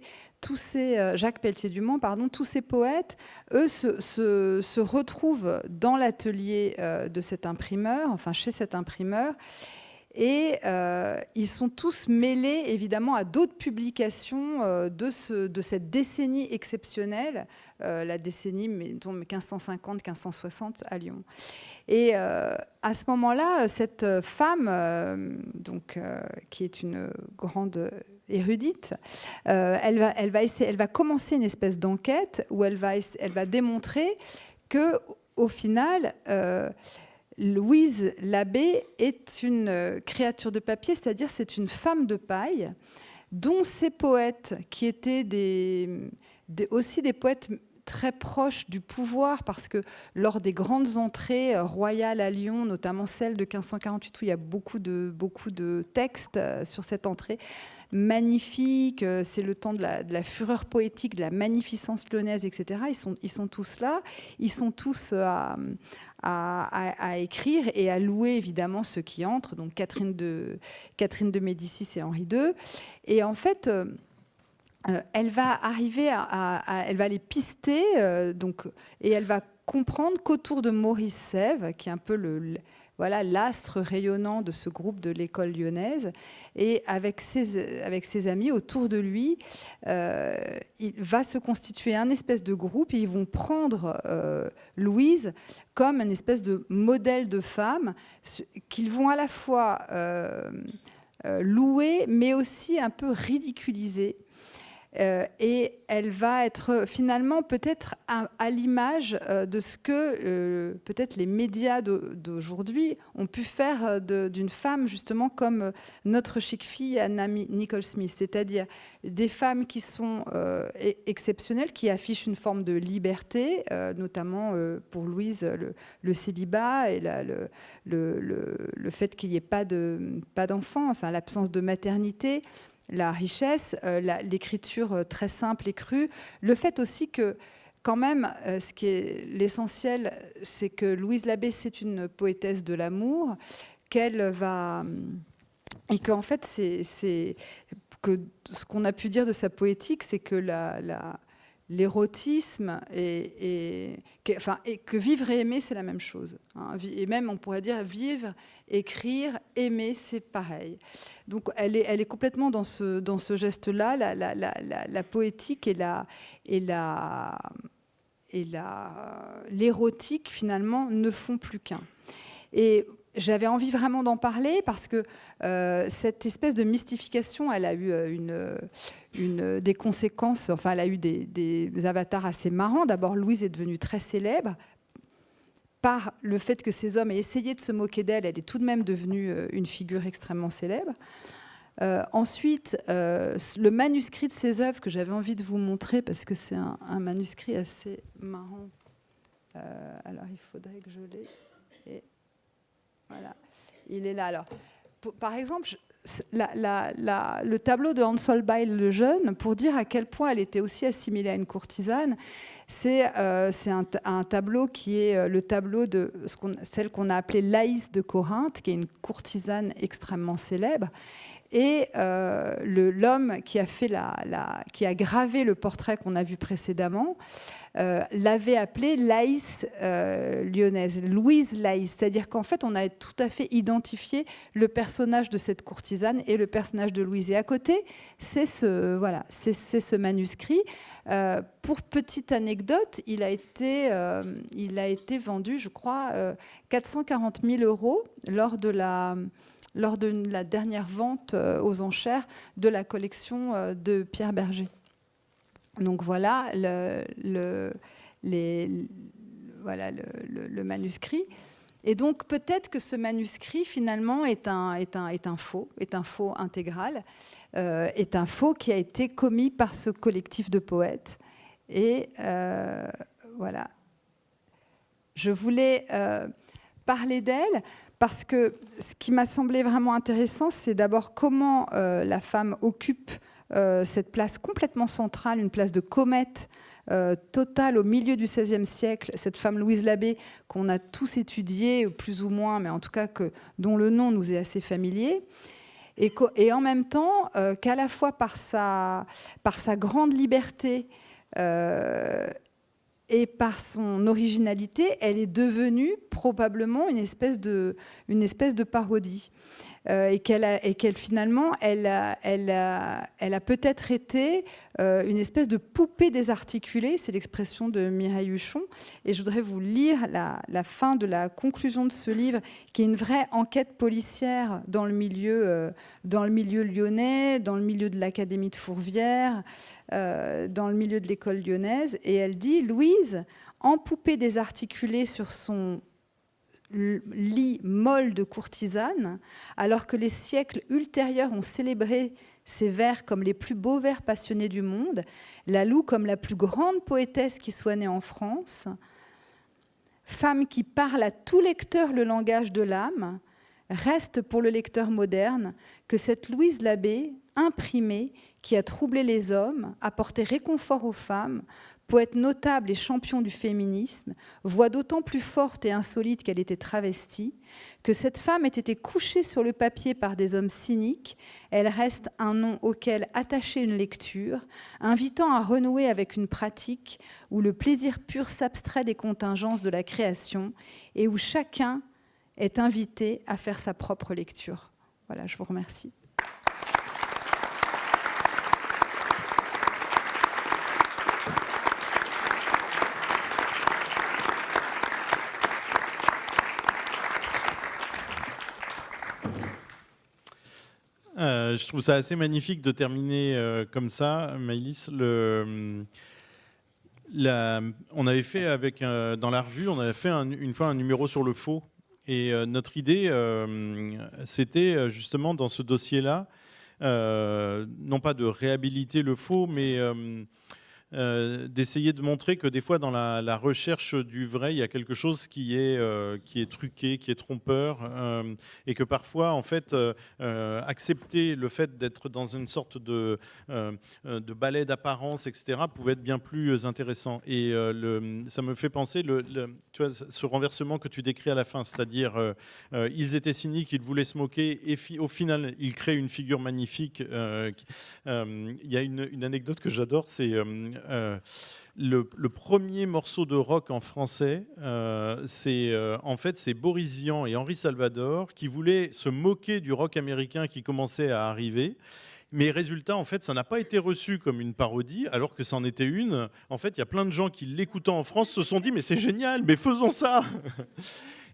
Jacques Pelletier-du-Mans, pardon, tous ces poètes, eux se retrouvent dans l'atelier de cet imprimeur, enfin chez cet imprimeur. Et ils sont tous mêlés, évidemment, à d'autres publications de cette décennie exceptionnelle, la décennie 1550-1560 à Lyon. Et à ce moment-là, cette femme, qui est une grande érudite, elle va commencer une espèce d'enquête où elle va démontrer que, au final, Louise Labbé est une créature de papier, c'est-à-dire c'est une femme de paille dont ces poètes, qui étaient aussi des poètes très proches du pouvoir, parce que lors des grandes entrées royales à Lyon, notamment celle de 1548, où il y a beaucoup de textes sur cette entrée, magnifique, c'est le temps de la fureur poétique, de la magnificence lyonnaise, etc. Ils sont tous là, ils sont tous à écrire et à louer évidemment ceux qui entrent, donc Catherine de Médicis et Henri II. Et en fait, elle va arriver elle va les pister, et elle va comprendre qu'autour de Maurice Sèvres, qui est un peu l'astre rayonnant de ce groupe de l'école lyonnaise, et avec ses amis autour de lui, il va se constituer un espèce de groupe, et ils vont prendre Louise comme une espèce de modèle de femme qu'ils vont à la fois louer, mais aussi un peu ridiculiser. Et elle va être finalement peut-être à l'image de ce que peut-être les médias d'aujourd'hui ont pu faire d'une femme justement comme notre chic fille Anna Nicole Smith, c'est-à-dire des femmes qui sont exceptionnelles, qui affichent une forme de liberté, notamment pour Louise le célibat et le fait qu'il n'y ait pas d'enfants, enfin l'absence de maternité, la richesse, l'écriture très simple et crue, le fait aussi que, quand même, ce qui est l'essentiel, c'est que Louise Labbé, c'est une poétesse de l'amour, et qu'en fait, ce qu'on a pu dire de sa poétique, c'est que l'érotisme que vivre et aimer, c'est la même chose. Hein. Et même, on pourrait dire, vivre, écrire, aimer, c'est pareil. Donc, elle est complètement dans ce geste-là, la poétique et l'érotique, finalement, ne font plus qu'un. Et j'avais envie vraiment d'en parler parce que cette espèce de mystification, elle a eu des conséquences, enfin elle a eu des avatars assez marrants. D'abord, Louise est devenue très célèbre par le fait que ces hommes aient essayé de se moquer d'elle. Elle est tout de même devenue une figure extrêmement célèbre. Ensuite, le manuscrit de ses œuvres que j'avais envie de vous montrer parce que c'est un manuscrit assez marrant. Alors, il faudrait que je l'ai. Et voilà, il est là. Alors, par exemple, le tableau de Hans Holbein le Jeune, pour dire à quel point elle était aussi assimilée à une courtisane, c'est un tableau qui est le tableau de celle qu'on a appelée Laïs de Corinthe, qui est une courtisane extrêmement célèbre. Et l'homme qui a gravé le portrait qu'on a vu précédemment l'avait appelée Laïs lyonnaise, Louise Laïs. C'est-à-dire qu'en fait, on a tout à fait identifié le personnage de cette courtisane et le personnage de Louise. Et à côté, c'est ce manuscrit. Pour petite anecdote, il a été vendu, je crois, 440 000 € lors de la dernière vente aux enchères de la collection de Pierre Berger. Donc voilà le manuscrit. Et donc peut-être que ce manuscrit finalement est un faux intégral, est un faux qui a été commis par ce collectif de poètes. Et voilà. Je voulais parler d'elle. Parce que ce qui m'a semblé vraiment intéressant, c'est d'abord comment la femme occupe cette place complètement centrale, une place de comète totale au milieu du XVIe siècle. Cette femme Louise Labbé, qu'on a tous étudiée, plus ou moins, mais en tout cas dont le nom nous est assez familier. Et en même temps, qu'à la fois par sa grande liberté et par son originalité, elle est devenue probablement une espèce de parodie. Et qu'elle finalement, elle a peut-être été une espèce de poupée désarticulée, c'est l'expression de Mireille Huchon. Et je voudrais vous lire la fin de la conclusion de ce livre, qui est une vraie enquête policière dans le milieu lyonnais, dans le milieu de l'Académie de Fourvière, dans le milieu de l'école lyonnaise. Et elle dit « Louise, en poupée désarticulée sur son lit molle de courtisane, alors que les siècles ultérieurs ont célébré ces vers comme les plus beaux vers passionnés du monde, la loue comme la plus grande poétesse qui soit née en France, femme qui parle à tout lecteur le langage de l'âme, reste pour le lecteur moderne que cette Louise Labbé, imprimée, qui a troublé les hommes, apporté réconfort aux femmes, poète notable et champion du féminisme, voix d'autant plus forte et insolite qu'elle était travestie, que cette femme ait été couchée sur le papier par des hommes cyniques, elle reste un nom auquel attacher une lecture, invitant à renouer avec une pratique où le plaisir pur s'abstrait des contingences de la création et où chacun est invité à faire sa propre lecture. Voilà, je vous remercie. Je trouve ça assez magnifique de terminer comme ça, Maëlys. On avait fait dans la revue, on avait fait une fois un numéro sur le faux. Et notre idée, c'était justement dans ce dossier-là, non pas de réhabiliter le faux, mais d'essayer de montrer que des fois dans la recherche du vrai, il y a quelque chose qui est truqué, qui est trompeur, et que parfois, en fait, accepter le fait d'être dans une sorte de ballet d'apparence, etc., pouvait être bien plus intéressant. Et ça me fait penser, tu vois, ce renversement que tu décris à la fin, c'est-à-dire ils étaient cyniques, ils voulaient se moquer, et au final, ils créent une figure magnifique. Il y a une anecdote que j'adore, c'est le premier morceau de rock en français, en fait, c'est Boris Vian et Henri Salvador qui voulaient se moquer du rock américain qui commençait à arriver. Mais résultat, en fait, ça n'a pas été reçu comme une parodie, alors que c'en était une. En fait, il y a plein de gens qui, l'écoutant en France, se sont dit « mais c'est génial, mais faisons ça !»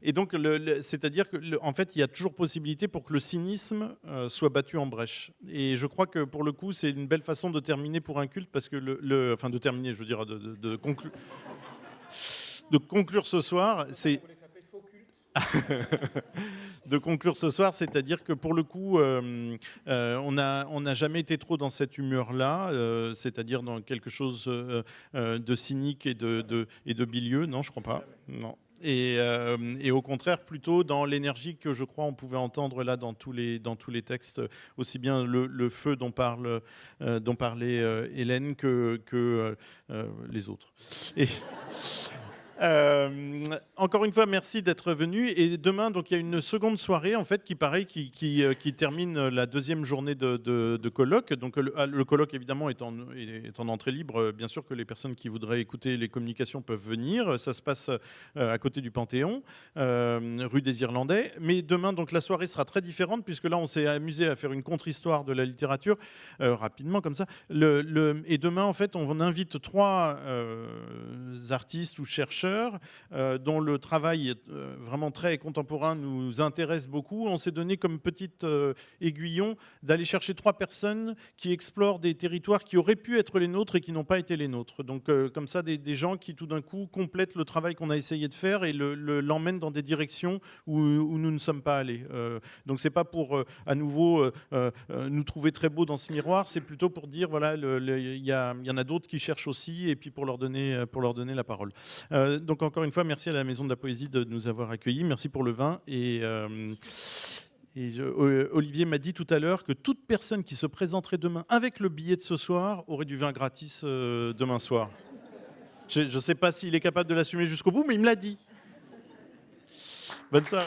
Et donc, c'est-à-dire qu'en fait, il y a toujours possibilité pour que le cynisme soit battu en brèche. Et je crois que, pour le coup, c'est une belle façon de terminer pour un culte, parce que enfin, de terminer, je veux dire, de conclure ce soir, c'est... de conclure ce soir, c'est-à-dire que pour le coup, on n'a jamais été trop dans cette humeur-là, c'est-à-dire dans quelque chose de cynique et de bilieux. Non, je crois pas. Non. Et au contraire, plutôt dans l'énergie que je crois on pouvait entendre là dans tous les textes, aussi bien le feu dont parlait Hélène que les autres. Encore une fois, merci d'être venu. Et demain, donc, il y a une seconde soirée en fait qui termine la deuxième journée de colloque. Donc le colloque évidemment est en entrée libre. Bien sûr que les personnes qui voudraient écouter les communications peuvent venir. Ça se passe à côté du Panthéon, rue des Irlandais. Mais demain, donc, la soirée sera très différente puisque là, on s'est amusé à faire une contre-histoire de la littérature rapidement comme ça. Et demain, en fait, on invite 3 artistes ou chercheurs dont le travail vraiment très contemporain nous intéresse beaucoup. On s'est donné comme petit aiguillon d'aller chercher 3 personnes qui explorent des territoires qui auraient pu être les nôtres et qui n'ont pas été les nôtres. Donc comme ça, des gens qui tout d'un coup complètent le travail qu'on a essayé de faire et l'emmènent dans des directions où nous ne sommes pas allés. Donc c'est pas pour à nouveau nous trouver très beaux dans ce miroir, c'est plutôt pour dire voilà, il y en a d'autres qui cherchent aussi, et puis pour leur donner la parole. Donc encore une fois, merci à la Maison de la Poésie de nous avoir accueillis. Merci pour le vin. Olivier m'a dit tout à l'heure que toute personne qui se présenterait demain avec le billet de ce soir aurait du vin gratis demain soir. Je ne sais pas s'il est capable de l'assumer jusqu'au bout, mais il me l'a dit. Bonne soirée.